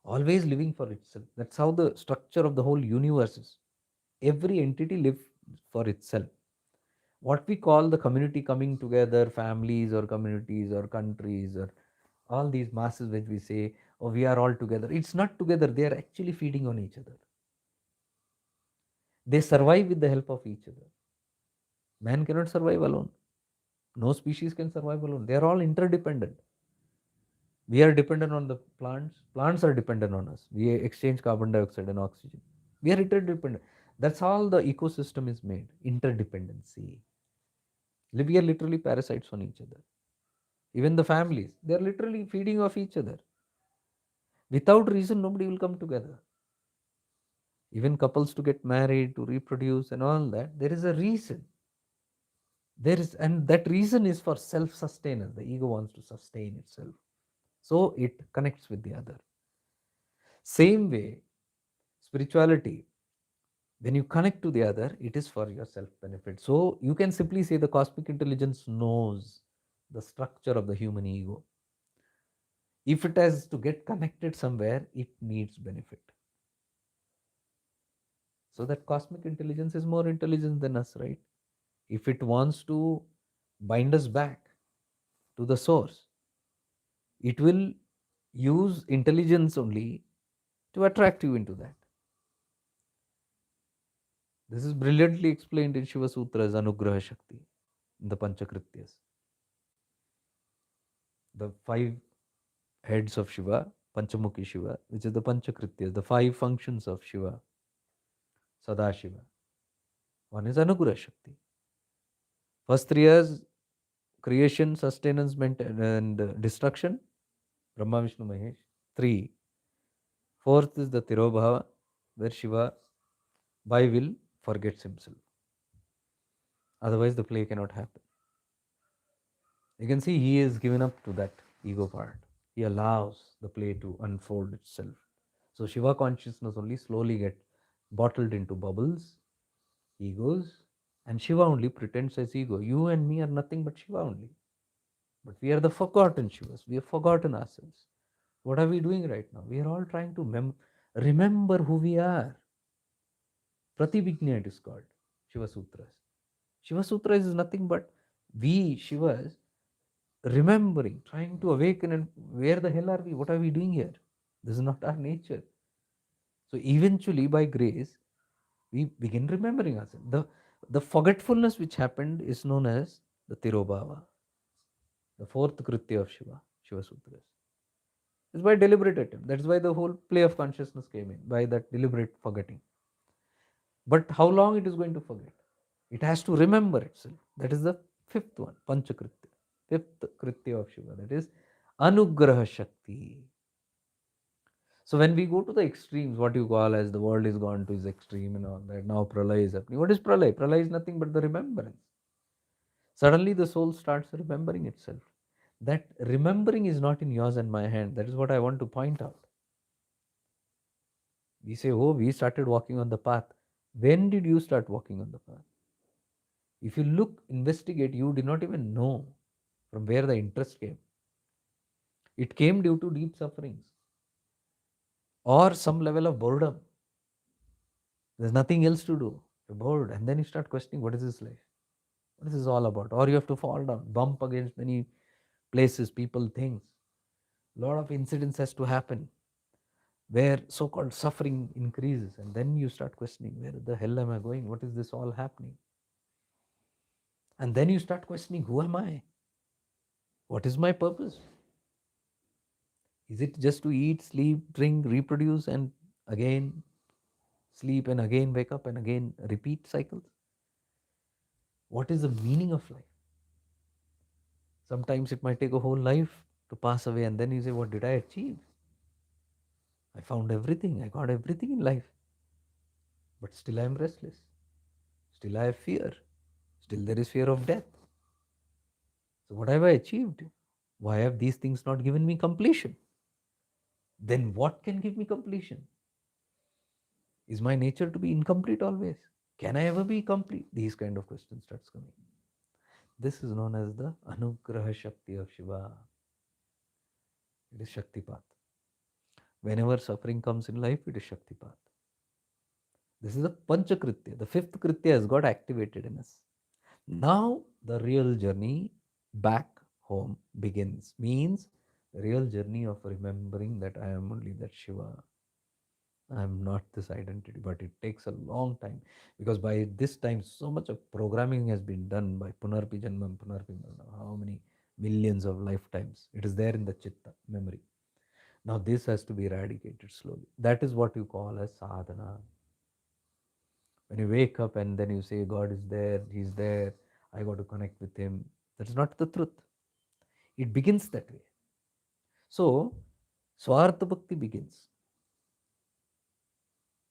always living for itself. That's how the structure of the whole universe is. Every entity lives for itself. What we call the community coming together, families or communities or countries or all these masses which we say, oh, we are all together. It's not together. They are actually feeding on each other. They survive with the help of each other. Man cannot survive alone. No species can survive alone. They are all interdependent. We are dependent on the plants. Plants are dependent on us. We exchange carbon dioxide and oxygen. We are interdependent. That's how the ecosystem is made. Interdependency. We are literally parasites on each other. Even the families, they are literally feeding off each other. Without reason, nobody will come together. Even couples to get married, to reproduce, and all that, there is a reason. There is, and that reason is for self-sustenance. The ego wants to sustain itself, so it connects with the other. Same way, spirituality, when you connect to the other, it is for your self benefit. So you can simply say the cosmic intelligence knows the structure of the human ego. If it has to get connected somewhere, it needs benefit. So that cosmic intelligence is more intelligent than us, right? If it wants to bind us back to the source, it will use intelligence only to attract you into that. This is brilliantly explained in Shiva Sutras Anugraha Shakti, in the Panchakrityas. The five heads of Shiva, Panchamukhi Shiva, which is the Panchakrityas, the five functions of Shiva, Sadashiva. One is Anugraha Shakti. First three years, creation, sustenance, and destruction, Brahma, Vishnu, Mahesh. Three. Fourth is the Tirobhava, where Shiva, by will, forgets himself. Otherwise, the play cannot happen. You can see he is given up to that ego part. He allows the play to unfold itself. So Shiva consciousness only slowly get bottled into bubbles, egos, and Shiva only pretends as ego. You and me are nothing but Shiva only. But we are the forgotten Shivas. We have forgotten ourselves. What are we doing right now? We are all trying to remember who we are. Pratibhijna it is called, Shiva Sutras. Shiva Sutras is nothing but we Shivas remembering, trying to awaken, and where the hell are we? What are we doing here? This is not our nature. So eventually, by grace, we begin remembering ourselves. The forgetfulness which happened is known as the Tirobhava, the fourth Kritya of Shiva, Shiva Sutras. It's by deliberate attempt. That's why the whole play of consciousness came in, by that deliberate forgetting. But how long it is going to forget? It has to remember itself. That is the fifth one, Panchakritya. Fifth Kritya of Shiva, that is Anugraha Shakti. So when we go to the extremes, what you call as the world is gone to its extreme and all that, now pralay is happening. What is pralay? Pralay is nothing but the remembrance. Suddenly the soul starts remembering itself. That remembering is not in yours and my hand. That is what I want to point out. We say, oh, we started walking on the path. When did you start walking on the path? If you look, investigate, you did not even know from where the interest came. It came due to deep sufferings or some level of boredom. There's nothing else to do. You're bored. And then you start questioning, what is this life? What is this all about? Or you have to fall down, bump against many places, people, things. A lot of incidents has to happen where so-called suffering increases. And then you start questioning, where the hell am I going? What is this all happening? And then you start questioning, who am I? What is my purpose? Is it just to eat, sleep, drink, reproduce, and again sleep and again wake up and again repeat cycles? What is the meaning of life? Sometimes it might take a whole life to pass away, and then you say, what did I achieve? I found everything, I got everything in life. But still I am restless. Still I have fear. Still there is fear of death. So what have I achieved? Why have these things not given me completion? Then what can give me completion? Is my nature to be incomplete always? Can I ever be complete? These kind of questions starts coming. This is known as the Anugraha Shakti of Shiva. It is Shaktipat. Whenever suffering comes in life, it is Shaktipat. This is the Panchakritya. The fifth Kritya has got activated in us. Now the real journey back home begins. Means the real journey of remembering that I am only that Shiva. I am not this identity, but it takes a long time because by this time, so much of programming has been done by Punarpi Janmam, Punarpi Maranam. How many millions of lifetimes? It is there in the Chitta memory. Now, this has to be eradicated slowly. That is what you call as sadhana. When you wake up and then you say, God is there, He's there, I got to connect with Him. That's not the truth. It begins that way. So, Swartha Bhakti begins,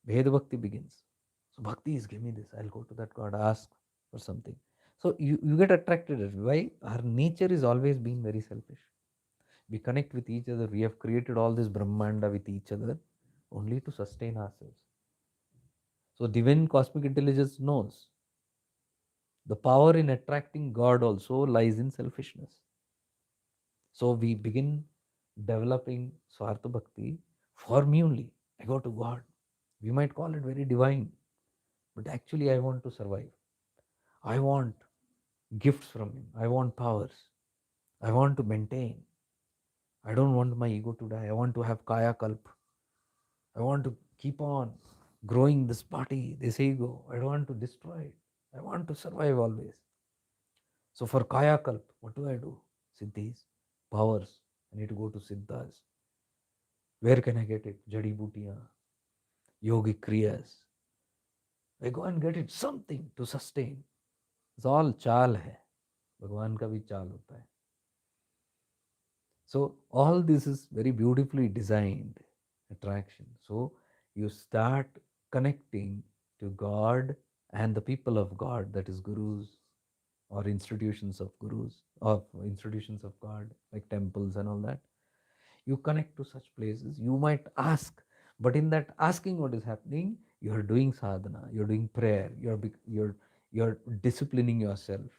Veda Bhakti begins. So, Bhakti is give me this, I'll go to that God, ask for something. So, you get attracted. Why? Our nature is always been very selfish. We connect with each other. We have created all this Brahmanda with each other only to sustain ourselves. So, divine cosmic intelligence knows the power in attracting God also lies in selfishness. So we begin developing Swartha Bhakti for me only. I go to God. We might call it very divine, but actually I want to survive. I want gifts from Him. I want powers. I want to maintain. I don't want my ego to die. I want to have Kaya Kalp. I want to keep on growing this body, this ego. I don't want to destroy it. I want to survive always. So for Kaya Kalp, what do? Siddhis, powers. I need to go to Siddhas. Where can I get it? Jadi Butiya, yogic kriyas. I go and get it something to sustain. It's all चाल है. भगवान का भी चाल होता है. So all this is very beautifully designed attraction. So you start connecting to God and the people of God, that is gurus or institutions of gurus or institutions of God like temples and all that. You connect to such places. You might ask, but in that asking, what is happening? You are doing sadhana. You're doing prayer. You're disciplining yourself.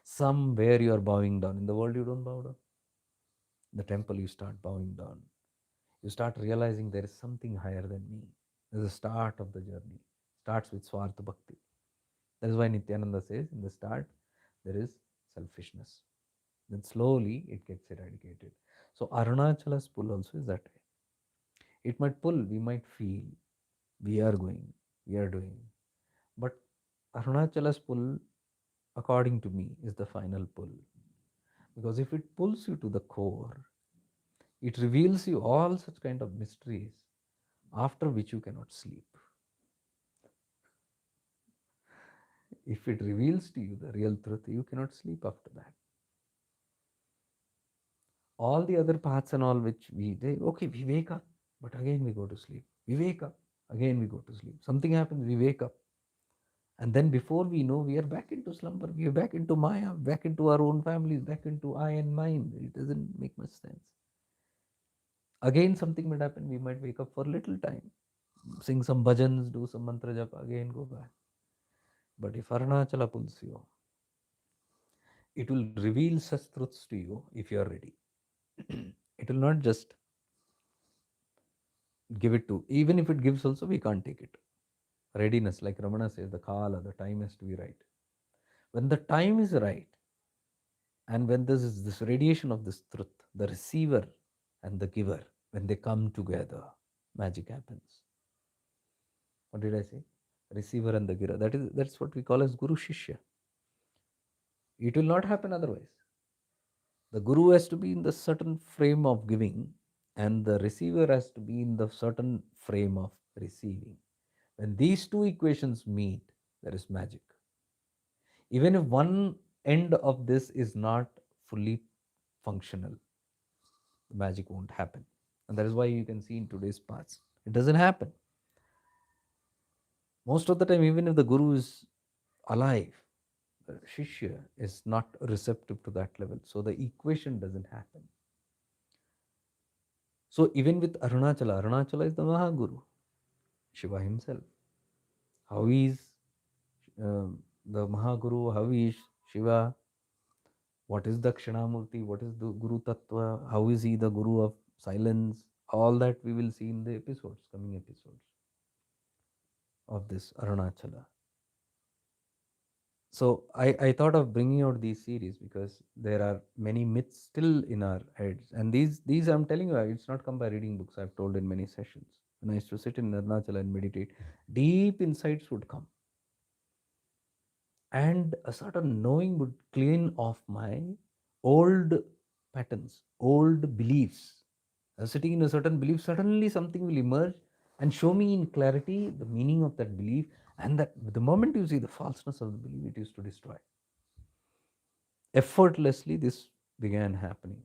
Somewhere you are bowing down. In the world, you don't bow down. In the temple, you start bowing down. You start realizing there is something higher than me. There's a start of the journey. Starts with Swartha Bhakti. That is why Nityananda says in the start there is selfishness. Then slowly it gets eradicated. So Arunachala's pull also is that way. It might pull, we might feel, we are going, we are doing. But Arunachala's pull, according to me, is the final pull. Because if it pulls you to the core, it reveals you all such kind of mysteries after which you cannot sleep. If it reveals to you the real truth, you cannot sleep after that. All the other paths and all which okay, we wake up, but again we go to sleep. We wake up, again we go to sleep. Something happens, we wake up. And then before we know, we are back into slumber. We are back into Maya, back into our own families, back into I and mine. It doesn't make much sense. Again, something might happen. We might wake up for a little time, sing some bhajans, do some mantra japa, again go back. But if Arunachala pulls you, it will reveal such truths to you if you are ready. It will not just give it to, even if it gives also, we can't take it. Readiness, like Ramana says, the kala, the time has to be right. When the time is right, and when this is this radiation of this truth, the receiver and the giver, when they come together, magic happens. What did I say? Receiver and the giver. That's what we call as Guru Shishya. It will not happen otherwise. The Guru has to be in the certain frame of giving, and the receiver has to be in the certain frame of receiving. When these two equations meet, there is magic. Even if one end of this is not fully functional, the magic won't happen. And that is why you can see in today's paths, it doesn't happen. Most of the time, even if the guru is alive, the Shishya is not receptive to that level. So the equation doesn't happen. So even with Arunachala, Arunachala is the Mahaguru, Shiva himself. How is the Mahaguru? How is Shiva? What is Dakshinamurti? What is the Guru Tattva? How is he the Guru of silence? All that we will see in the episodes, coming episodes of this Arunachala. So I thought of bringing out these series because there are many myths still in our heads, and these I'm telling you, it's not come by reading books. I've told in many sessions. When I used to sit in Arunachala and meditate, deep insights would come, and a sort of knowing would clean off my old patterns, old beliefs. I was sitting in a certain belief, suddenly something will emerge and show me in clarity the meaning of that belief, and that the moment you see the falseness of the belief, it used to destroy. Effortlessly, this began happening.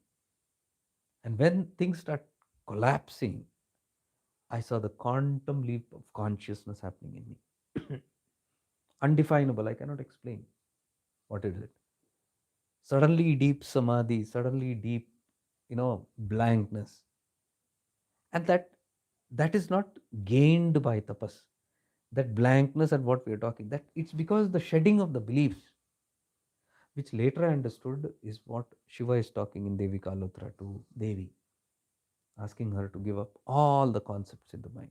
And when things start collapsing, I saw the quantum leap of consciousness happening in me. Undefinable, I cannot explain what is it. Suddenly deep samadhi, suddenly deep, blankness. And that is not gained by tapas. That blankness and what we are talking, that it's because the shedding of the beliefs, which later I understood is what Shiva is talking in Devi Kalotra to Devi, asking her to give up all the concepts in the mind.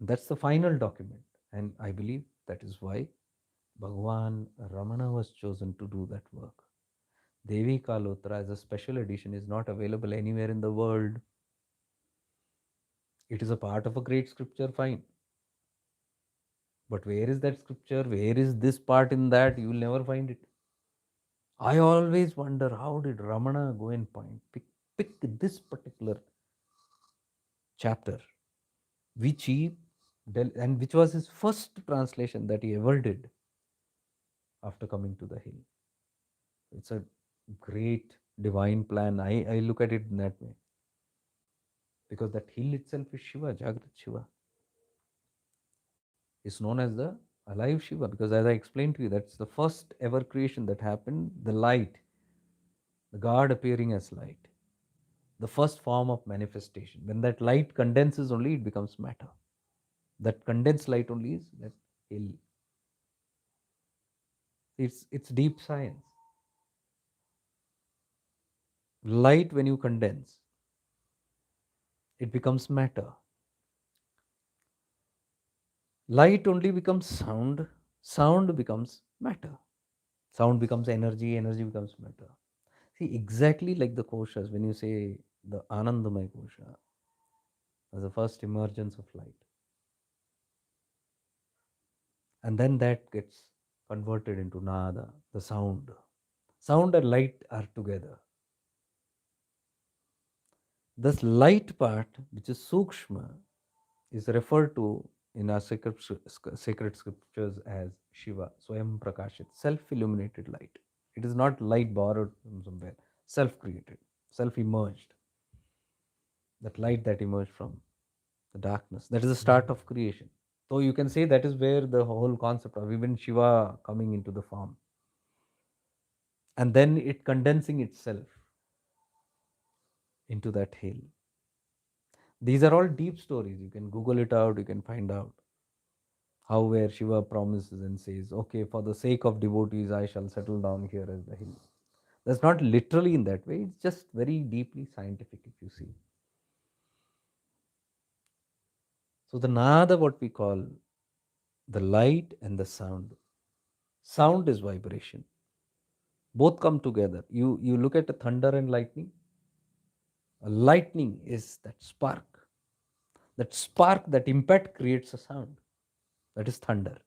That's the final document. And I believe that is why Bhagavan Ramana was chosen to do that work. Devi Kalotra as a special edition is not available anywhere in the world. It is a part of a great scripture, fine. But where is that scripture? Where is this part in that? You will never find it. I always wonder, how did Ramana go and pick this particular chapter, which he and which was his first translation that he ever did after coming to the hill. It's a great divine plan. I look at it in that way. Because that hill itself is Shiva, Jagrat Shiva. It's known as the alive Shiva, because as I explained to you, that's the first ever creation that happened. The light, the God appearing as light, the first form of manifestation. When that light condenses only, it becomes matter. That condensed light only is that hill. It's deep science. Light, when you condense, it becomes matter. Light only becomes sound, sound becomes matter. Sound becomes energy, energy becomes matter. See, exactly like the koshas, when you say the Anandamaya kosha as the first emergence of light, and then that gets converted into nada, the sound. Sound and light are together. This light part, which is sukshma, is referred to in our sacred scriptures as Shiva, Swayam Prakashit, self-illuminated light. It is not light borrowed from somewhere, self-created, self-emerged. That light that emerged from the darkness. That is the start of creation. So you can say that is where the whole concept of even Shiva coming into the form. And then it condensing itself into that hill. These are all deep stories. You can Google it out, you can find out how where Shiva promises and says, okay, for the sake of devotees, I shall settle down here as the hill. That's not literally in that way, it's just very deeply scientific if you see. So the nada, what we call the light and the sound. Sound is vibration. Both come together. You look at the thunder and lightning. A lightning is that spark. That spark, that impact creates a sound. That is thunder.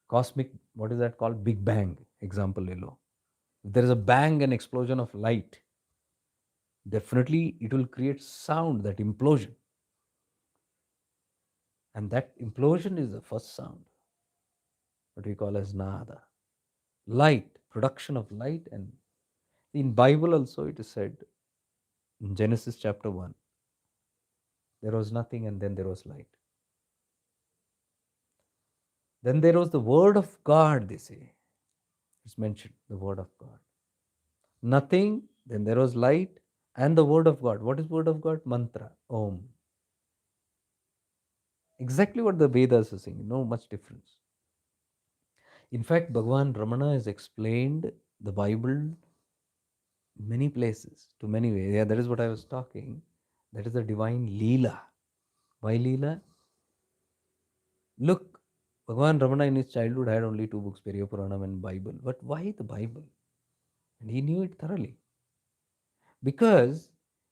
Cosmic, what is that called? Big Bang, example Lilo. If there is a bang and explosion of light, definitely it will create sound, that implosion. And that implosion is the first sound, what we call as nada. Light, production of light. And in Bible also it is said in Genesis chapter 1, there was nothing and then there was light. Then there was the word of God, they say. It's mentioned, the word of God. Nothing, then there was light and the word of God. What is word of God? Mantra, Om. Exactly what the Vedas are saying, no much difference. In fact, Bhagavan Ramana has explained the Bible many places, to many ways. Yeah, that is what I was talking. That is the divine Leela. Why Leela? Look, Bhagavan Ramana in his childhood had only two books, Periya Puranam and Bible. But why the Bible? And he knew it thoroughly. Because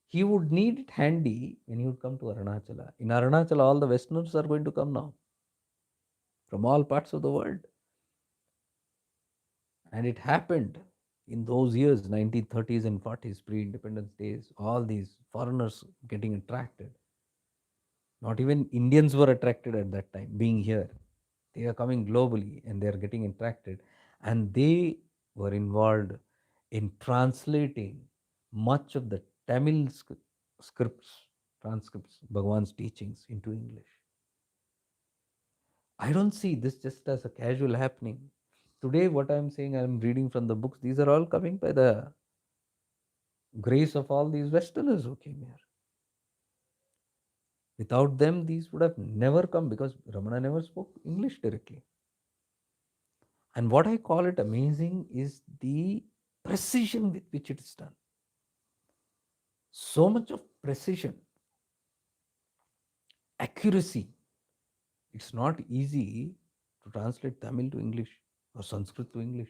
he would need it handy when he would come to Arunachala. In Arunachala, all the Westerners are going to come now from all parts of the world. And it happened in those years, 1930s and 40s, pre-independence days, all these foreigners getting attracted. Not even Indians were attracted at that time, being here. They are coming globally and they are getting attracted. And they were involved in translating much of the Tamil scripts, transcripts, Bhagwan's teachings into English. I don't see this just as a casual happening. Today, what I'm saying, I'm reading from the books, these are all coming by the grace of all these Westerners who came here. Without them, these would have never come because Ramana never spoke English directly. And what I call it amazing is the precision with which it is done. So much of precision, accuracy. It's not easy to translate Tamil to English or Sanskrit to English,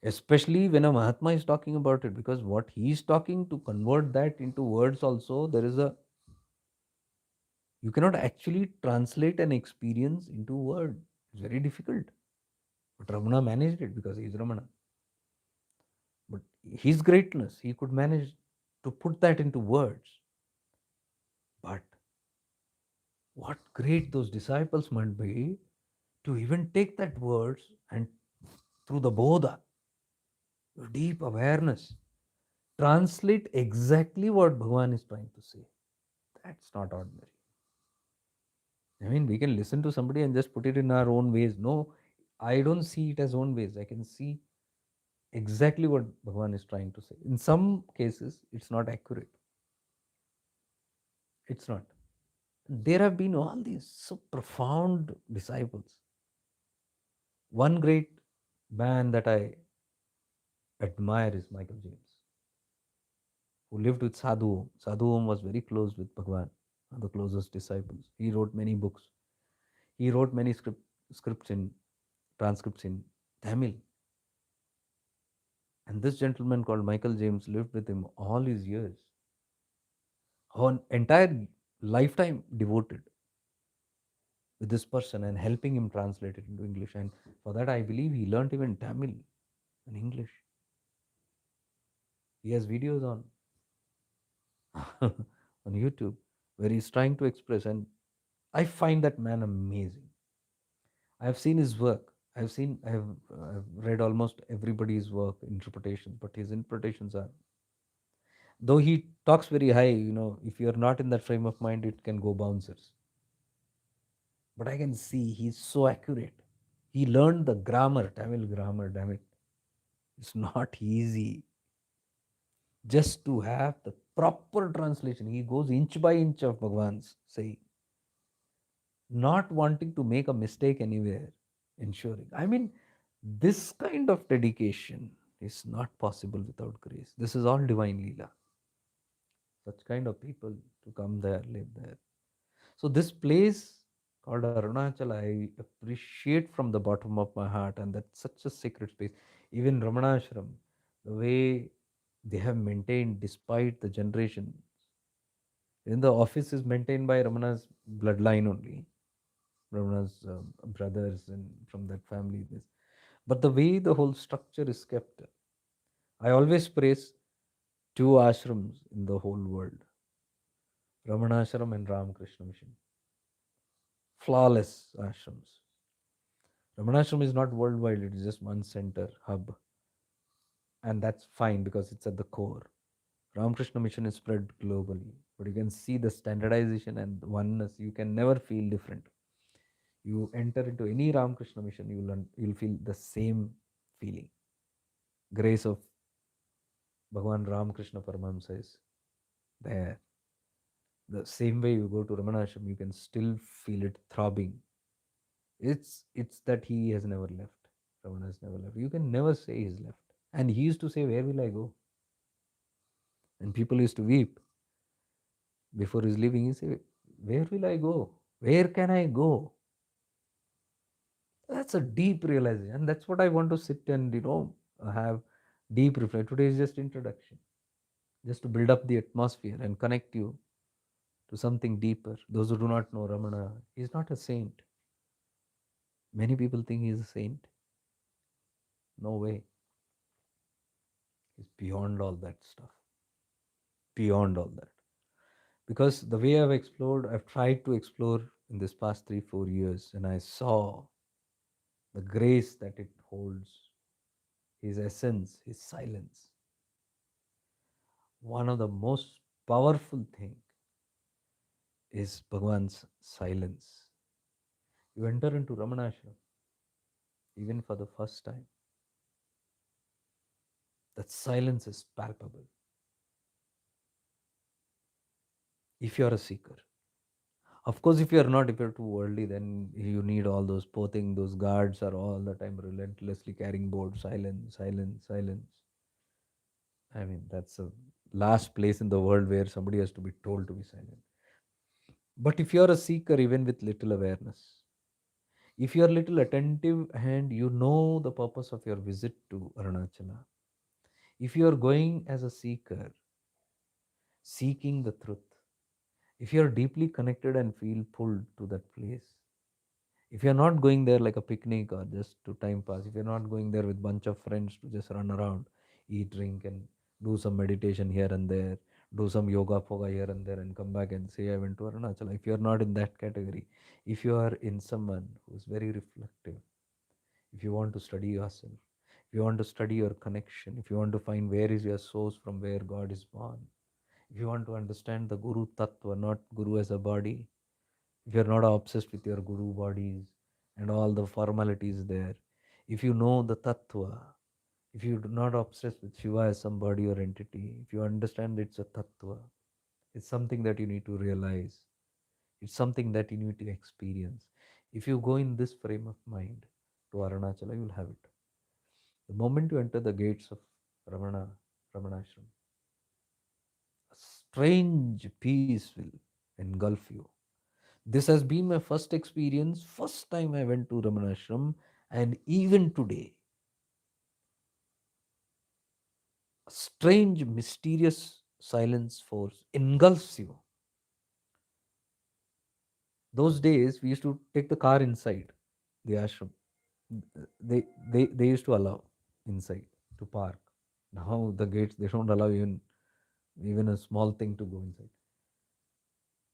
especially when a Mahatma is talking about it, because what he is talking, to convert that into words also, there is a, you cannot actually translate an experience into word. It's very difficult. But Ramana managed it because he is Ramana. But his greatness, he could manage to put that into words. But what great those disciples might be to even take that words and through the bodha, deep awareness, translate exactly what Bhagavan is trying to say. That's not ordinary. I mean, we can listen to somebody and just put it in our own ways. No, I don't see it as own ways. I can see exactly what Bhagavan is trying to say. In some cases, it's not accurate. It's not. There have been all these so profound disciples. One great man that I admire is Michael James, who lived with Sadhu Om. Sadhu Om was very close with Bhagavan, one of the closest disciples. He wrote many books. He wrote many scripts in transcripts in Tamil. And this gentleman called Michael James lived with him all his years, an entire lifetime devoted with this person and helping him translate it into English. And for that, I believe he learned even Tamil and English. He has videos on on YouTube where he's trying to express, and I find that man amazing. I have seen his work. I've read almost everybody's work interpretations, but his interpretations are, though he talks very high, if you're not in that frame of mind, it can go bouncers. But I can see he's so accurate. He learned the grammar, Tamil grammar, damn it. It's not easy just to have the proper translation. He goes inch by inch of Bhagwan's saying, not wanting to make a mistake anywhere, ensuring. I mean, this kind of dedication is not possible without grace. This is all divine Leela. Such kind of people to come there, live there. So this place called Arunachala, I appreciate from the bottom of my heart, and that's such a sacred space. Even Ramanashram, the way they have maintained despite the generation. Then the office is maintained by Ramana's bloodline only, Ramana's brothers and from that family. This, but the way the whole structure is kept, I always praise two ashrams in the whole world, Ramanashram and Ramakrishna Mission. Flawless ashrams. Ramanashram is not worldwide, it is just one center, hub. And that's fine because it's at the core. Ramakrishna Mission is spread globally, but you can see the standardization and oneness. You can never feel different. You enter into any Ramakrishna Mission, you'll feel the same feeling. Grace of Bhagavan Ramakrishna Paramahamsa is there. The same way you go to Ramanashram, you can still feel it throbbing. It's that he has never left. Ramana has never left. You can never say he's left. And he used to say, "Where will I go?" And people used to weep before he's leaving. He said, "Where will I go? Where can I go?" That's a deep realization, and that's what I want to sit and have deep reflection. Today is just introduction, just to build up the atmosphere and connect you to something deeper. Those who do not know Ramana, he's not a saint. Many people think he's a saint. No way. He's beyond all that stuff. Beyond all that. Because the way I've tried to explore in this past 3-4 years, and I saw the grace that it holds, his essence, his silence. One of the most powerful thing is Bhagwan's silence. You enter into Ramanashram, even for the first time. That silence is palpable. If you are a seeker, of course, if you are not, if you're too worldly, then you need all those pothing, those guards are all the time relentlessly carrying board, silence, silence, silence. I mean, that's the last place in the world where somebody has to be told to be silent. But if you're a seeker, even with little awareness, if you're little attentive and you know the purpose of your visit to Arunachala, if you're going as a seeker, seeking the truth, if you're deeply connected and feel pulled to that place, if you're not going there like a picnic or just to time pass, if you're not going there with bunch of friends to just run around, eat, drink, and do some meditation here and there, do some yoga foga here and there, and come back and say I went to Arunachala. If you're not in that category, if you are in someone who's very reflective, if you want to study yourself, if you want to study your connection, if you want to find where is your source from where God is born, if you want to understand the Guru Tattva, not Guru as a body, if you're not obsessed with your Guru bodies and all the formalities there, if you know the Tattva, if you're not obsessed with Shiva as some body or entity, if you understand it's a Tattva, it's something that you need to realize, it's something that you need to experience. If you go in this frame of mind to Arunachala, you'll have it. The moment you enter the gates of Ramanashram, a strange peace will engulf you. This has been my first experience, first time I went to Ramanashram, and even today, a strange, mysterious silence force engulfs you. Those days, we used to take the car inside the ashram. They used to allow inside to park. Now the gates, they don't allow even a small thing to go inside.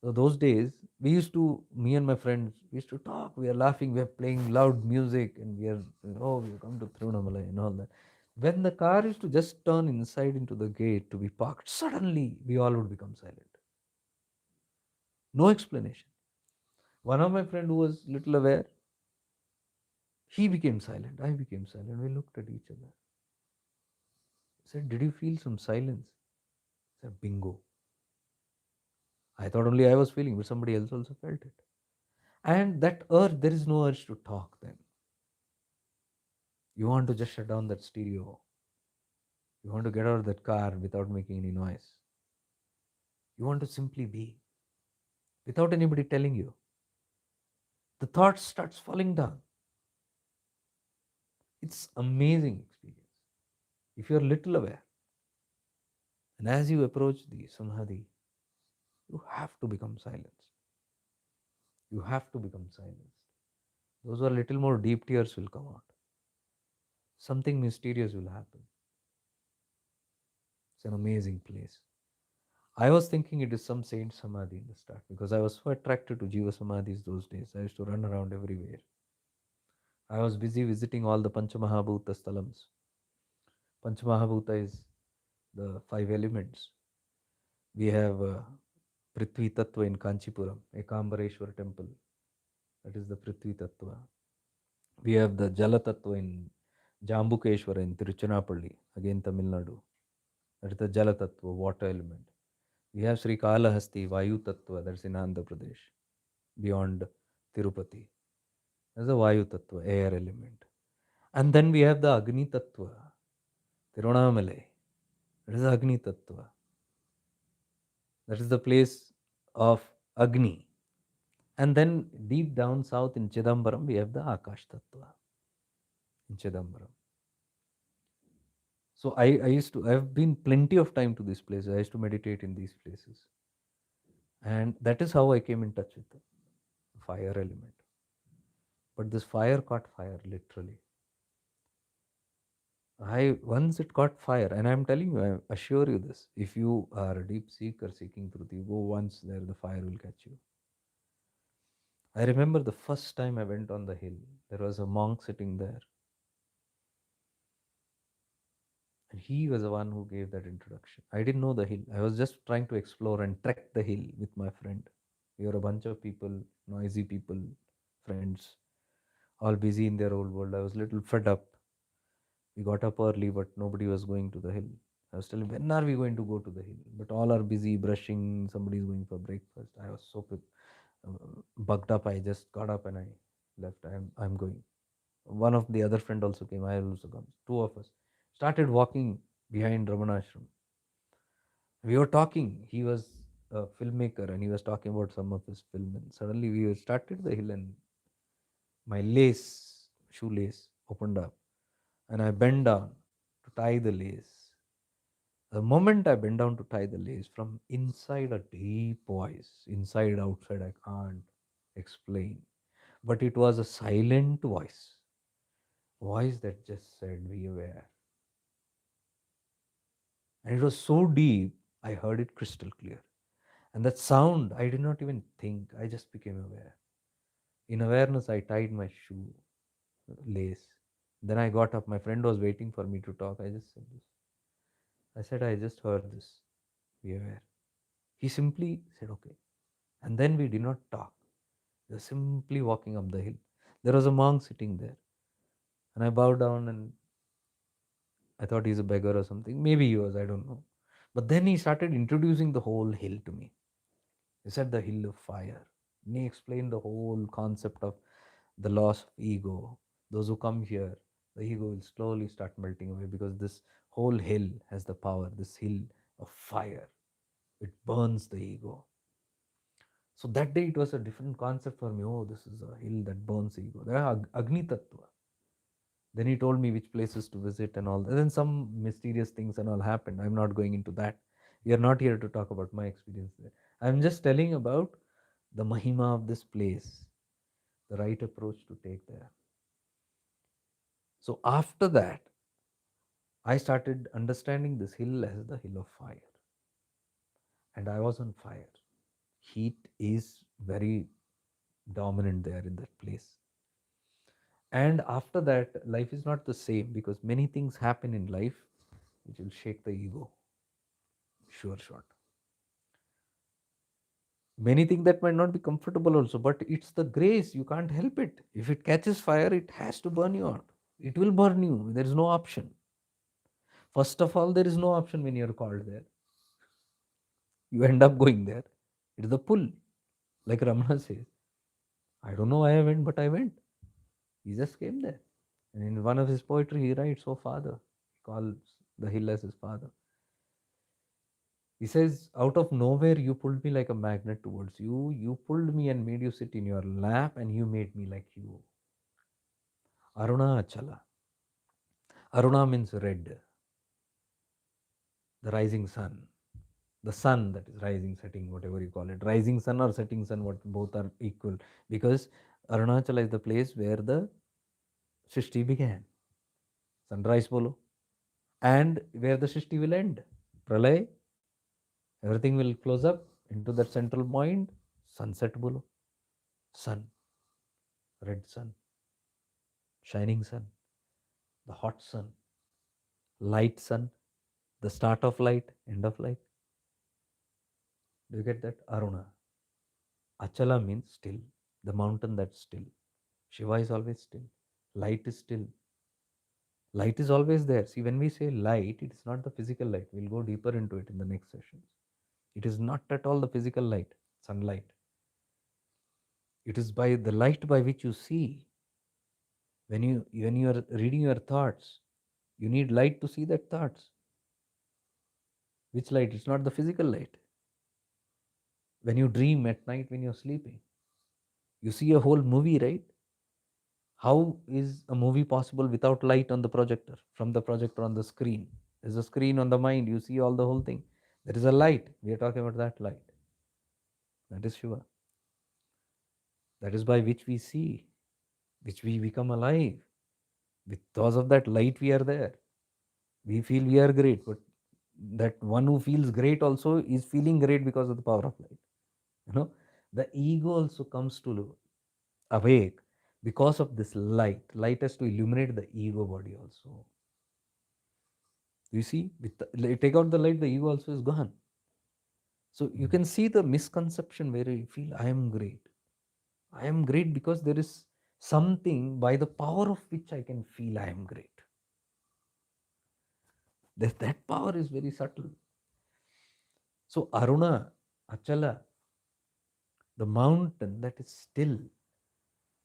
So those days, me and my friends, we used to talk. We are laughing. We are playing loud music, and we come to Thiruvannamalai and all that. When the car used to just turn inside into the gate to be parked, suddenly we all would become silent. No explanation. One of my friend who was little aware, he became silent. I became silent. We looked at each other. I said, "Did you feel some silence?" I said, "Bingo." I thought only I was feeling, but somebody else also felt it. And that urge, there is no urge to talk then. You want to just shut down that stereo. You want to get out of that car without making any noise. You want to simply be without anybody telling you. The thought starts falling down. It's amazing experience. If you're little aware, and as you approach the samadhi, you have to become silenced. You have to become silenced. Those who are little more deep tears will come out. Something mysterious will happen. It's an amazing place. I was thinking it is some saint samadhi in the start because I was so attracted to Jiva Samadhis those days. I used to run around everywhere. I was busy visiting all the Panchamahabhuta Stalams. Panchamahabhuta is the five elements. We have Prithvi Tattva in Kanchipuram, Ekambareshwar temple. That is the Prithvi Tattva. We have the Jala Tattva in Jambukeshwara in Tiruchirappalli, again Tamil Nadu. That is the Jala Tattva, water element. We have Sri Kalahasti, Vayu Tattva, that's in Andhra Pradesh, beyond Tirupati. That's the Vayu Tattva, air element. And then we have the Agni Tattva, Tiruvannamalai. That is the Agni Tattva. That is the place of Agni. And then deep down south in Chidambaram, we have the Akash Tattva in Chidambaram. So I've been plenty of time to these places. I used to meditate in these places. And that is how I came in touch with the fire element. But this fire caught fire, literally. Once it caught fire, and I'm telling you, I assure you this, if you are a deep seeker seeking truth, you go once there, the fire will catch you. I remember the first time I went on the hill, there was a monk sitting there. And he was the one who gave that introduction. I didn't know the hill. I was just trying to explore and trek the hill with my friend. We were a bunch of people, noisy people, friends, all busy in their old world. I was a little fed up. We got up early, but nobody was going to the hill. I was telling, when are we going to go to the hill? But all are busy brushing. Somebody's going for breakfast. I was so bugged up. I just got up and I left. I'm going. One of the other friend also came. I also come. Two of us started walking behind Ramana Ashram. We were talking. He was a filmmaker and he was talking about some of his film. And suddenly we started the hill and my shoelace opened up and I bent down to tie the lace. The moment I bent down to tie the lace, from inside a deep voice, inside, outside, I can't explain. But it was a silent voice that just said, be aware. And it was so deep, I heard it crystal clear. And that sound, I did not even think, I just became aware. In awareness, I tied my shoe lace. Then I got up. My friend was waiting for me to talk. I just said this. I said, I just heard this. Be aware. He simply said, okay. And then we did not talk. We were simply walking up the hill. There was a monk sitting there. And I bowed down and I thought he's a beggar or something. Maybe he was, I don't know. But then he started introducing the whole hill to me. He said the hill of fire. And he explained the whole concept of the loss of ego. Those who come here, the ego will slowly start melting away because this whole hill has the power, this hill of fire. It burns the ego. So that day it was a different concept for me. Oh, this is a hill that burns ego. There are Agni Tattva. Then he told me which places to visit and all. And then some mysterious things and all happened. I'm not going into that. We are not here to talk about my experience there. I'm just telling about the mahima of this place, the right approach to take there. So after that, I started understanding this hill as the hill of fire. And I was on fire. Heat is very dominant there in that place. And after that, life is not the same because many things happen in life which will shake the ego. Sure shot. Many things that might not be comfortable also, but it's the grace. You can't help it. If it catches fire, it has to burn you out. It will burn you. There is no option. First of all, there is no option when you're called there. You end up going there. It is the pull. Like Ramana says, I don't know why I went, but I went. He just came there. And in one of his poetry, he writes, Oh, Father. He calls the hill as his father. He says, Out of nowhere, you pulled me like a magnet towards you. You pulled me and made you sit in your lap, and you made me like you. Arunachala. Aruna means red, the rising sun. The sun that is rising, setting, whatever you call it. Rising sun or setting sun, what both are equal. Because Arunachala is the place where the Srishti began. Sunrise bolo. And where the Srishti will end. Pralay. Everything will close up into that central point. Sunset bolo. Sun. Red sun. Shining sun. The hot sun. Light sun. The start of light. End of light. Do you get that? Aruna. Achala means still. The mountain that's still. Shiva is always still. Light is still. Light is always there. See, when we say light, it is not the physical light. We'll go deeper into it in the next sessions. It is not at all the physical light, sunlight. It is by the light by which you see. When you are reading your thoughts, you need light to see that thoughts. Which light? It's not the physical light. When you dream at night when you're sleeping, You see a whole movie, right? How is a movie possible without light on the projector, from the projector on the screen? There's a screen on the mind, you see all the whole thing. There is a light. We are talking about that light. That is Shiva. That is by which we see, which we become alive. Because of that light, we are there. We feel we are great, but that one who feels great also is feeling great because of the power of light. You know, the ego also comes to awake because of this light. Light has to illuminate the ego body also. You see, with take out the light, the ego also is gone. So you can see the misconception where you feel I am great. I am great because there is something by the power of which I can feel I am great. That power is very subtle. So Aruna, Achala, the mountain that is still.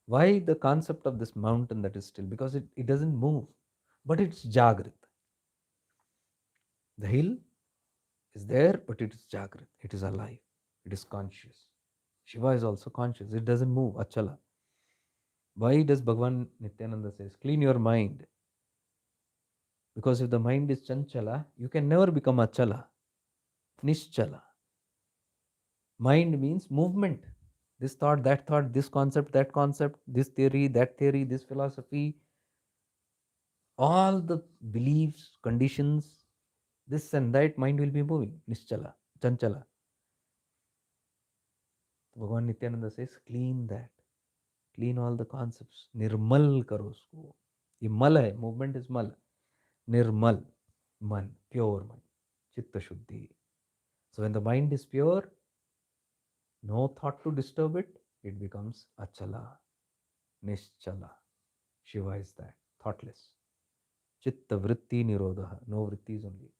Why the concept of this mountain that is still? Because it doesn't move, but it's Jagrat. The hill is there, but it is Jagrat. It is alive. It is conscious. Shiva is also conscious. It doesn't move, Achala. Why does Bhagavan Nityananda says, clean your mind? Because if the mind is Chanchala, you can never become Achala. Nischala. Mind means movement. This thought, this concept, that concept, this theory, that theory, this philosophy, all the beliefs, conditions, this and that, mind will be moving. Nischala, Chanchala. Bhagavan Nityananda says, clean that. Clean all the concepts. Nirmal karo usko. ये मल है, movement is mal. Nirmal, man, pure man. Chitta Shuddhi. So when the mind is pure, no thought to disturb it, it becomes Achala, Nischala. Shiva is that, thoughtless. Chitta Vritti Nirodha, no vrittis only.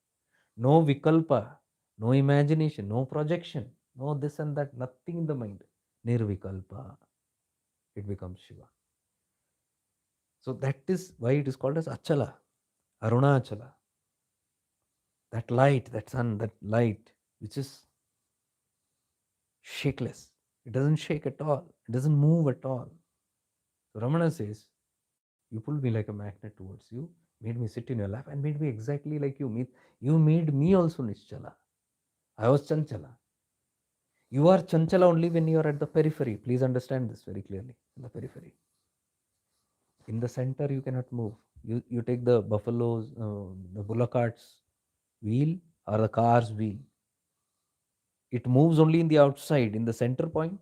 No Vikalpa, no imagination, no projection, no this and that, nothing in the mind. Nirvikalpa, it becomes Shiva. So that is why it is called as Achala, Arunachala. That light, that sun, that light, which is shakeless. It doesn't shake at all. It doesn't move at all. So Ramana says, you pulled me like a magnet towards you, made me sit in your lap, and made me exactly like you. You made me also Nischala. I was Chanchala. You are Chanchala only when you are at the periphery. Please understand this very clearly. In the periphery. In the center, you cannot move. You take the buffaloes, the bullock cart's wheel or the car's wheel. It moves only in the outside, in the center point.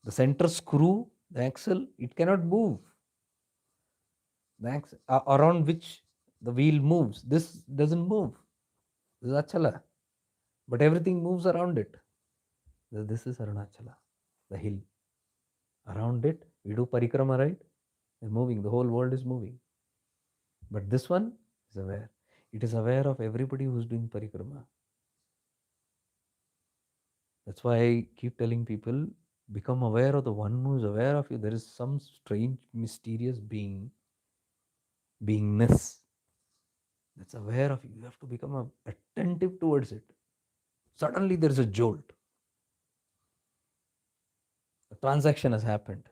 The center screw, the axle, it cannot move. The axle, around which the wheel moves. This doesn't move. This is Achala. But everything moves around it. This is Arunachala, the hill. Around it, we do parikrama, right? It's moving. The whole world is moving. But this one is aware. It is aware of everybody who's doing parikrama. That's why I keep telling people, become aware of the one who is aware of you. There is some strange, mysterious beingness that's aware of you. You have to become attentive towards it. Suddenly there is a jolt. A transaction has happened.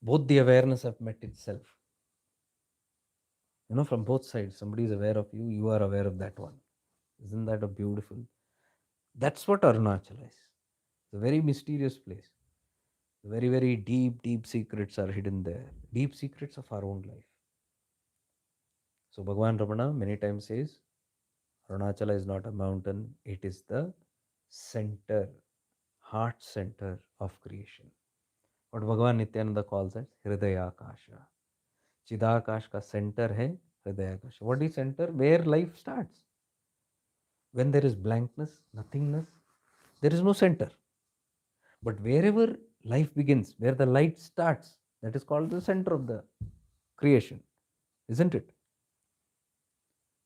Both the awareness have met itself. From both sides, somebody is aware of you, you are aware of that one. Isn't that a beautiful? That's what Arunachala is. It's a very mysterious place. Very, very deep, deep secrets are hidden there. Deep secrets of our own life. So Bhagavan Ramana many times says, Arunachala is not a mountain, it is the center, heart center of creation. What Bhagavan Nityananda calls as Hridayakasha. Chidakash ka center hai Hridayakasha. What is center? Where life starts. When there is blankness, nothingness, there is no center. But wherever life begins, where the light starts, that is called the center of the creation, isn't it?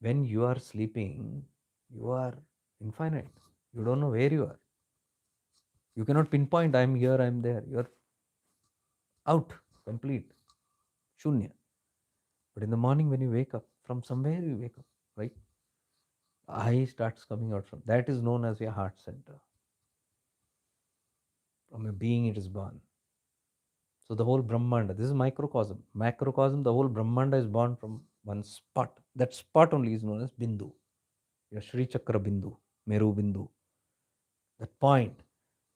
When you are sleeping, you are infinite. You don't know where you are. You cannot pinpoint, I am here, I am there. You are out, complete, shunya. But in the morning when you wake up, from somewhere you wake up, right? Eye starts coming out from. That is known as your heart center. From a being it is born. So the whole Brahmanda, this is microcosm. Macrocosm, the whole Brahmanda is born from one spot. That spot only is known as Bindu. Your Sri Chakra Bindu, Meru Bindu. That point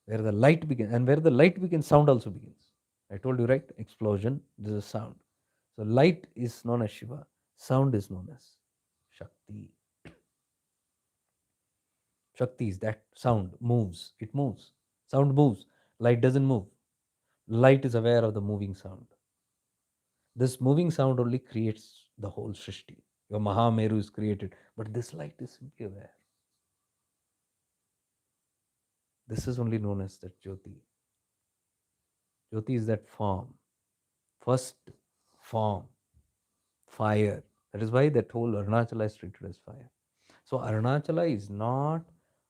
where the light begins. And where the light begins, sound also begins. I told you, right? Explosion, this is sound. So light is known as Shiva. Sound is known as Shakti. Shakti is that sound moves. It moves. Sound moves. Light doesn't move. Light is aware of the moving sound. This moving sound only creates the whole Srishti. Your Mahameru is created, but this light is simply aware. This is only known as that Jyoti. Jyoti is that form, first form, fire. That is why that whole Arunachala is treated as fire. So Arunachala is not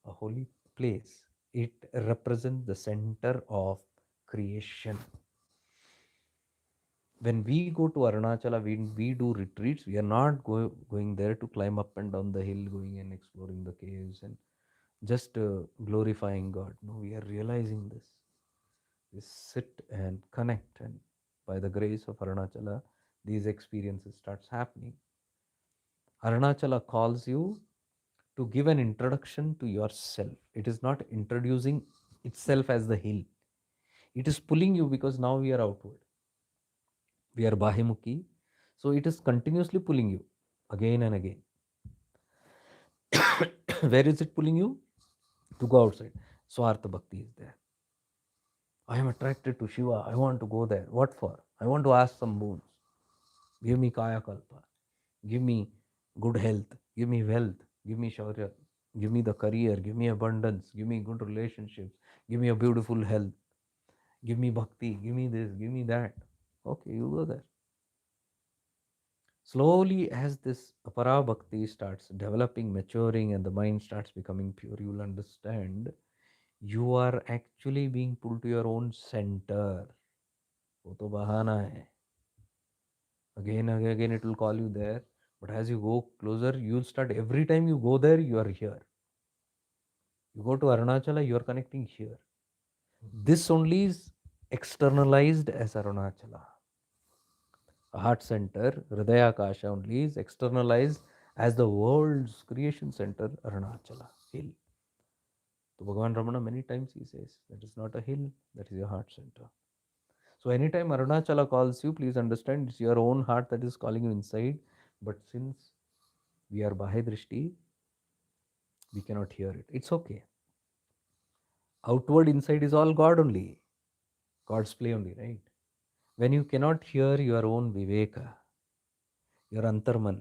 a holy place. It represents the center of creation. When we go to Arunachala, we do retreats, we are not going there to climb up and down the hill, going and exploring the caves and just glorifying God. No, we are realizing this. We sit and connect, and by the grace of Arunachala, these experiences starts happening. Arunachala calls you to give an introduction to yourself. It is not introducing itself as the hill. It is pulling you because now we are outward. We are Bahimukhi. So it is continuously pulling you again and again. Where is it pulling you? To go outside. Swartha Bhakti is there. I am attracted to Shiva. I want to go there. What for? I want to ask some boons. Give me Kaya Kalpa. Give me good health. Give me wealth. Give me Shaurya. Give me the career. Give me abundance. Give me good relationships. Give me a beautiful health. Give me bhakti. Give me this. Give me that. Okay, you go there. Slowly, as this apara bhakti starts developing, maturing, and the mind starts becoming pure, you will understand you are actually being pulled to your own center. वो तो बहाना है. Again and again it will call you there. But as you go closer, you will start, every time you go there, you are here. You go to Arunachala, you are connecting here. This only is externalized as Arunachala. Heart center, Hridaya Kasha only is externalized as the world's creation center, Arunachala hill. So Bhagavan Ramana many times he says, that is not a hill, that is your heart center. So anytime Arunachala calls you, please understand it's your own heart that is calling you inside. But since we are Bahe Drishti, we cannot hear it. It's okay. Outward inside is all God only. God's play only, right? When you cannot hear your own Viveka, your Antarman,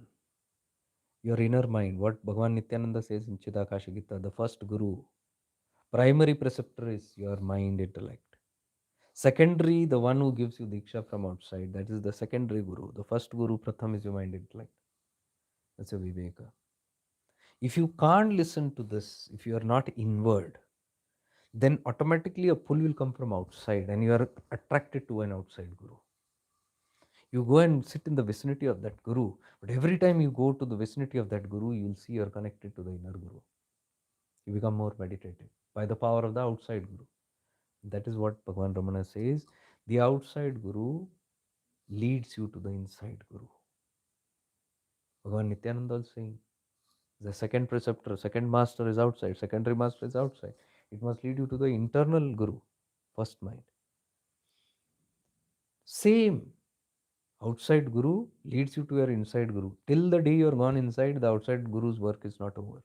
your inner mind, what Bhagavan Nityananda says in Chidakasha Gita, the first Guru, primary preceptor is your mind intellect. Secondary, the one who gives you Diksha from outside, that is the secondary Guru. The first Guru, Pratham, is your mind intellect. That's a Viveka. If you can't listen to this, if you are not inward, then automatically a pull will come from outside and you are attracted to an outside Guru. You go and sit in the vicinity of that Guru, but every time you go to the vicinity of that Guru, you will see you are connected to the inner Guru. You become more meditative by the power of the outside Guru. That is what Bhagavan Ramana says. The outside Guru leads you to the inside Guru. Bhagavan Nityananda is saying, the second preceptor, second master is outside, secondary master is outside. It must lead you to the internal Guru, first mind. Same. Outside Guru leads you to your inside Guru. Till the day you are gone inside, the outside Guru's work is not over.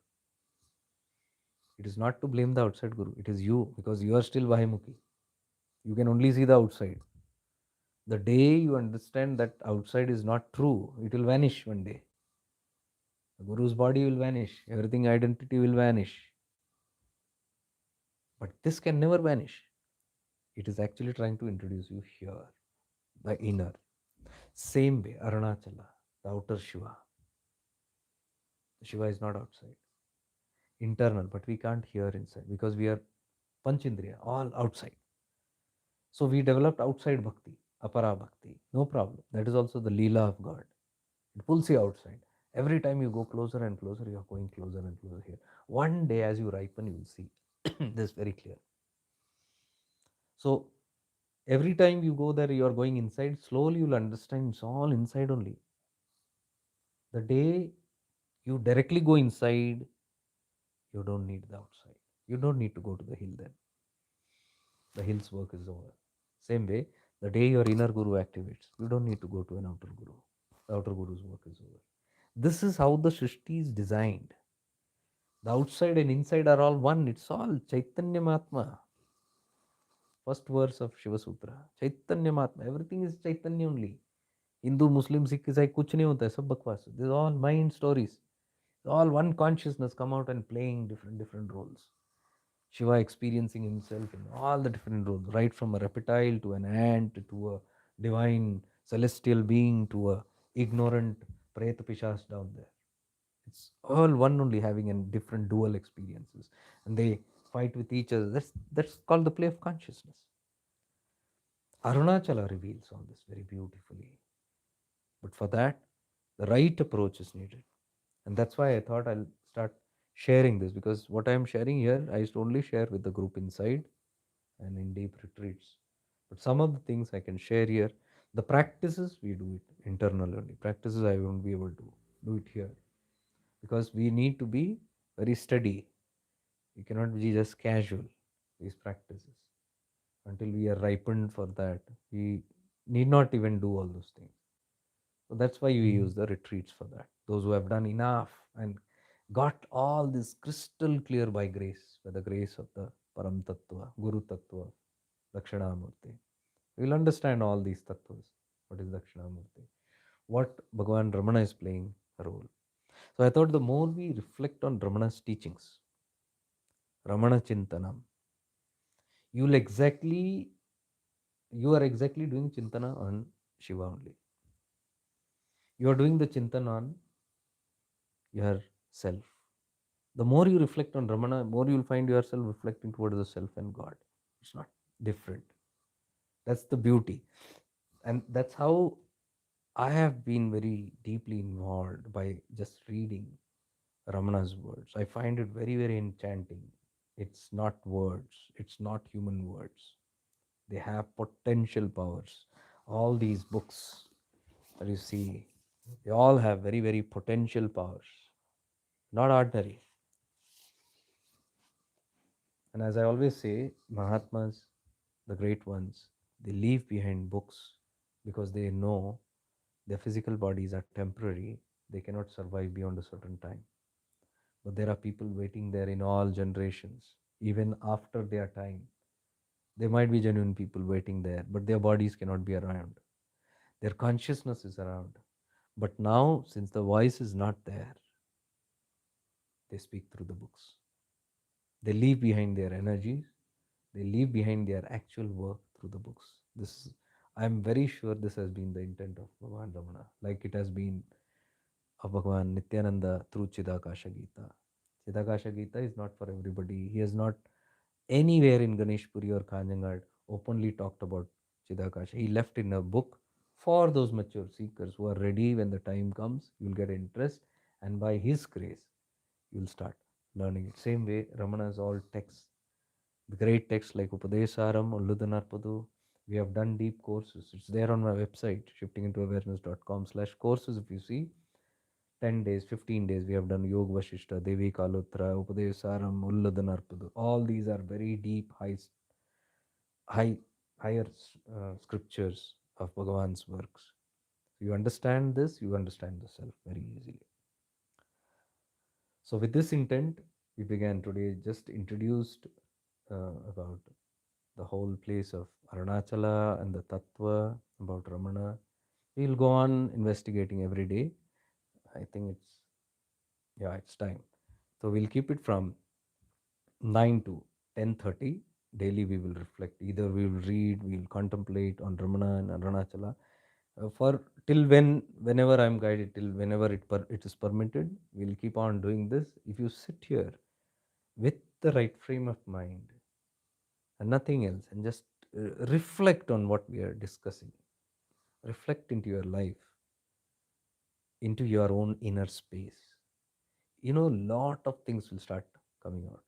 It is not to blame the outside Guru. It is you, because you are still Vahimukhi. You can only see the outside. The day you understand that outside is not true, it will vanish one day. The Guru's body will vanish. Everything identity will vanish. But this can never vanish. It is actually trying to introduce you here, the inner. Same way, Arunachala, the outer Shiva. Shiva is not outside. Internal, but we can't hear inside because we are Panchindriya, all outside. So we developed outside bhakti, apara bhakti, no problem. That is also the Leela of God. It pulls you outside. Every time you go closer and closer, you are going closer and closer here. One day, as you ripen, you will see this very clear. So every time you go there, you are going inside. Slowly, you'll understand it's all inside only. The day you directly go inside, you don't need the outside. You don't need to go to the hill then. The hill's work is over. Same way, the day your inner guru activates, you don't need to go to an outer guru. The outer guru's work is over. This is how the Srishti is designed. The outside and inside are all one. It's all Chaitanya Mahatma. First verse of Shiva Sutra. Chaitanya Mahatma. Everything is Chaitanya only. Hindu, Muslim, Sikh, Isai, kuch nahi hota hai, sab bakwas. These are all mind stories. All one consciousness come out and playing different roles. Shiva experiencing himself in all the different roles, right from a reptile to an ant to a divine celestial being to a ignorant preta pishas down there. It's all one only having a different dual experiences, and they fight with each other. That's called the play of consciousness. Arunachala reveals all this very beautifully, but for that, the right approach is needed, and that's why I thought I'll start sharing this, because what I'm sharing here, I used to only share with the group inside and in deep retreats. But some of the things I can share here. The practices we do it internally only. Practices I won't be able to do it here, because we need to be very steady. We cannot be just casual. These practices, until we are ripened for that, we need not even do all those things. So that's why we use the retreats for that. Those who have done enough and got all this crystal clear by grace, by the grace of the Param Tattva, Guru Tattva, Dakshinamurti. We will understand all these tattvas. What is Dakshinamurti? What Bhagavan Ramana is playing a role. So I thought the more we reflect on Ramana's teachings, Ramana Chintanam, you'll exactly you are exactly doing Chintana on Shiva only. You are doing the Chintan on yourself. The more you reflect on Ramana, more you'll find yourself reflecting towards the self and God. It's not different. That's the beauty. And that's how I have been very deeply involved by just reading Ramana's words. I find it very, very enchanting. It's not words, it's not human words. They have potential powers. All these books that you see, they all have very, very potential powers, not ordinary. And as I always say, Mahatmas, the great ones, they leave behind books because they know their physical bodies are temporary. They cannot survive beyond a certain time. But there are people waiting there in all generations, even after their time. There might be genuine people waiting there, but their bodies cannot be around. Their consciousness is around. But now, since the voice is not there, they speak through the books. They leave behind their energies, they leave behind their actual work through the books. This I'm very sure this has been the intent of Bhagavan Ramana, like it has been of Bhagavan Nityananda through Chidakasha Gita. Chidakasha Gita is not for everybody. He has not anywhere in Ganeshpuri or Kanjangad openly talked about Chidakasha. He left in a book for those mature seekers who are ready. When the time comes, you will get interest, and by his grace, you will start learning it. Same way, Ramana's all texts, the great texts like Upadesaram, Ulludanarpadu. We have done deep courses. It's there on my website, shiftingintoawareness.com/courses. If you see, 10 days, 15 days, we have done Yoga Vashishta, Devi Kalotra, Upadesaram, Ulludanarpadu. All these are very deep, high, higher scriptures of Bhagavan's works. You understand this, you understand the self very easily. So, with this intent, we began today, just introduced about the whole place of Arunachala and the Tattva, about Ramana. We'll go on investigating every day. I think it's time. So we'll keep it from 9 to 10:30 daily. We will reflect. Either we will read, we will contemplate on Ramana and Arunachala. For till whenever I'm guided, till whenever it is permitted, we'll keep on doing this. If you sit here with the right frame of mind and nothing else, and just reflect on what we are discussing, reflect into your life, into your own inner space. Lot of things will start coming out.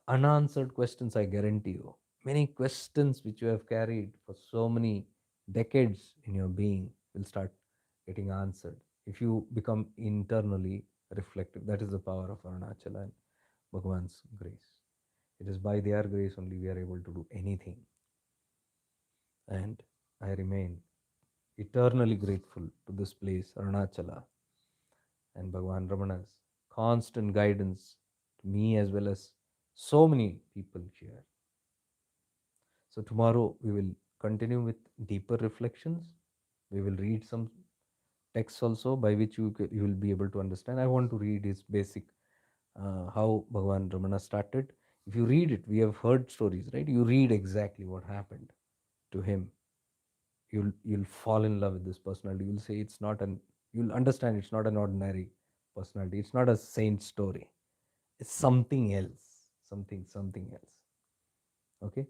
Unanswered questions, I guarantee you. Many questions which you have carried for so many decades in your being will start getting answered if you become internally reflective. That is the power of Arunachala and Bhagavan's grace. It is by their grace only we are able to do anything. And I remain eternally grateful to this place, Arunachala, and Bhagavan Ramana's constant guidance to me as well as so many people here. So, tomorrow we will continue with deeper reflections. We will read some texts also by which you will be able to understand. I want to read his basic how Bhagavan Ramana started. If you read it, we have heard stories, right? You read exactly what happened to him. You'll fall in love with this personality. You'll say it's not an. You'll understand it's not an ordinary personality. It's not a saint story. It's something else. Something else. Okay.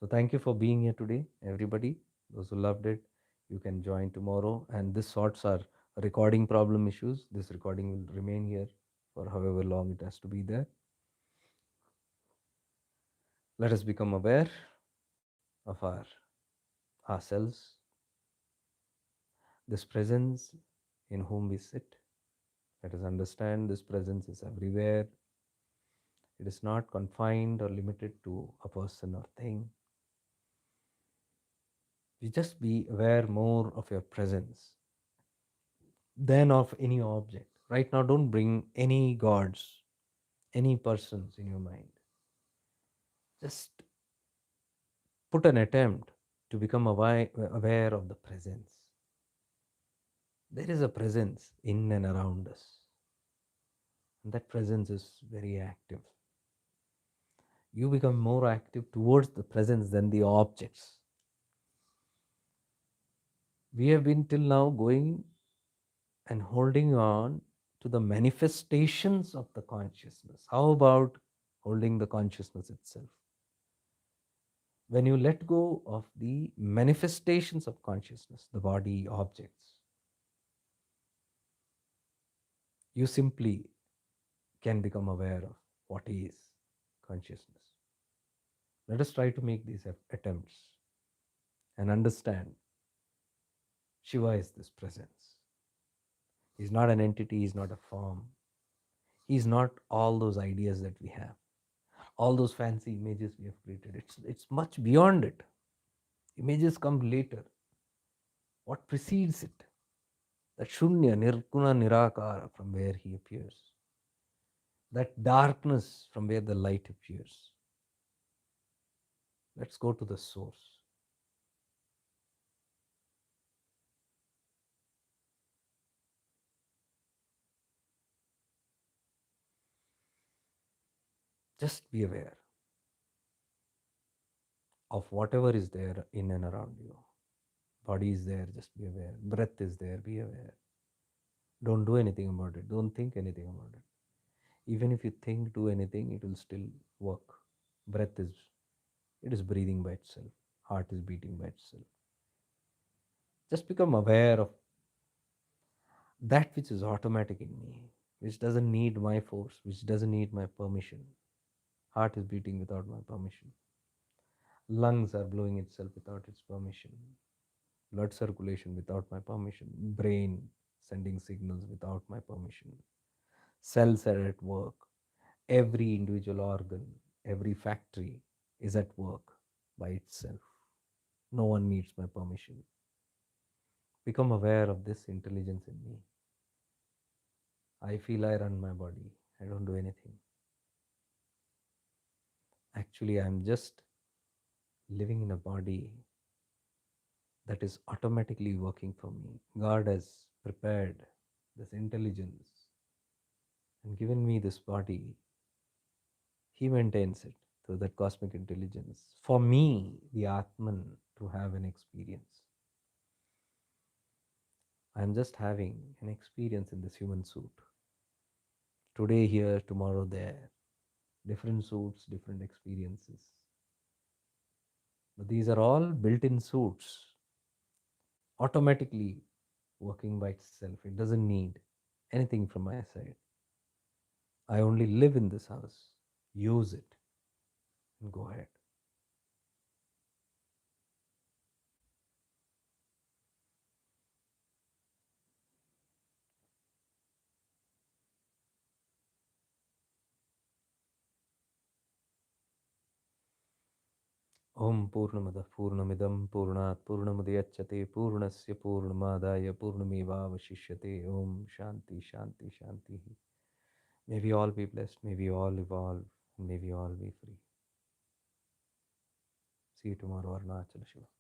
So thank you for being here today, everybody. Those who loved it, you can join tomorrow. And this sorts are recording problem issues. This recording will remain here for however long it has to be there. Let us become aware of ourselves, this presence in whom we sit. Let us understand this presence is everywhere. It is not confined or limited to a person or thing. You just be aware more of your presence than of any object. Right now, don't bring any gods, any persons in your mind. Just put an attempt to become aware of the presence. There is a presence in and around us, and that presence is very active. You become more active towards the presence than the objects. We have been till now going and holding on to the manifestations of the consciousness. How about holding the consciousness itself? When you let go of the manifestations of consciousness, the body, objects, you simply can become aware of what is consciousness. Let us try to make these attempts and understand Shiva is this presence. He's not an entity, he's not a form. He's not all those ideas that we have, all those fancy images we have created. It's much beyond it. Images come later. What precedes it? That Shunya, Nirguna, Nirakara, from where he appears. That darkness from where the light appears. Let's go to the source. Just be aware of whatever is there in and around you. Body is there, just be aware. Breath is there, be aware. Don't do anything about it. Don't think anything about it. Even if you think, do anything, it will still work. Breath is, it is breathing by itself. Heart is beating by itself. Just become aware of that which is automatic in me, which doesn't need my force, which doesn't need my permission. Heart is beating without my permission. Lungs are blowing itself without its permission. Blood circulation without my permission. Brain sending signals without my permission. Cells are at work. Every individual organ, every factory is at work by itself. No one needs my permission. Become aware of this intelligence in me. I feel I run my body. I don't do anything. Actually, I'm just living in a body that is automatically working for me. God has prepared this intelligence and given me this body. He maintains it through that cosmic intelligence. For me, the Atman, to have an experience. I'm just having an experience in this human suit. Today here, tomorrow there. Different suits, different experiences. But these are all built in suits, automatically working by itself. It doesn't need anything from my side. I only live in this house, use it, and go ahead. Om Purnamada Purnamidam Purnat Purnamudayachyate Purnasya Purnamadaya Purnamevavashishyate. Om Shanti Shanti Shanti. May we all be blessed, may we all evolve, and may we all be free. See you tomorrow, Arunachala Shiva.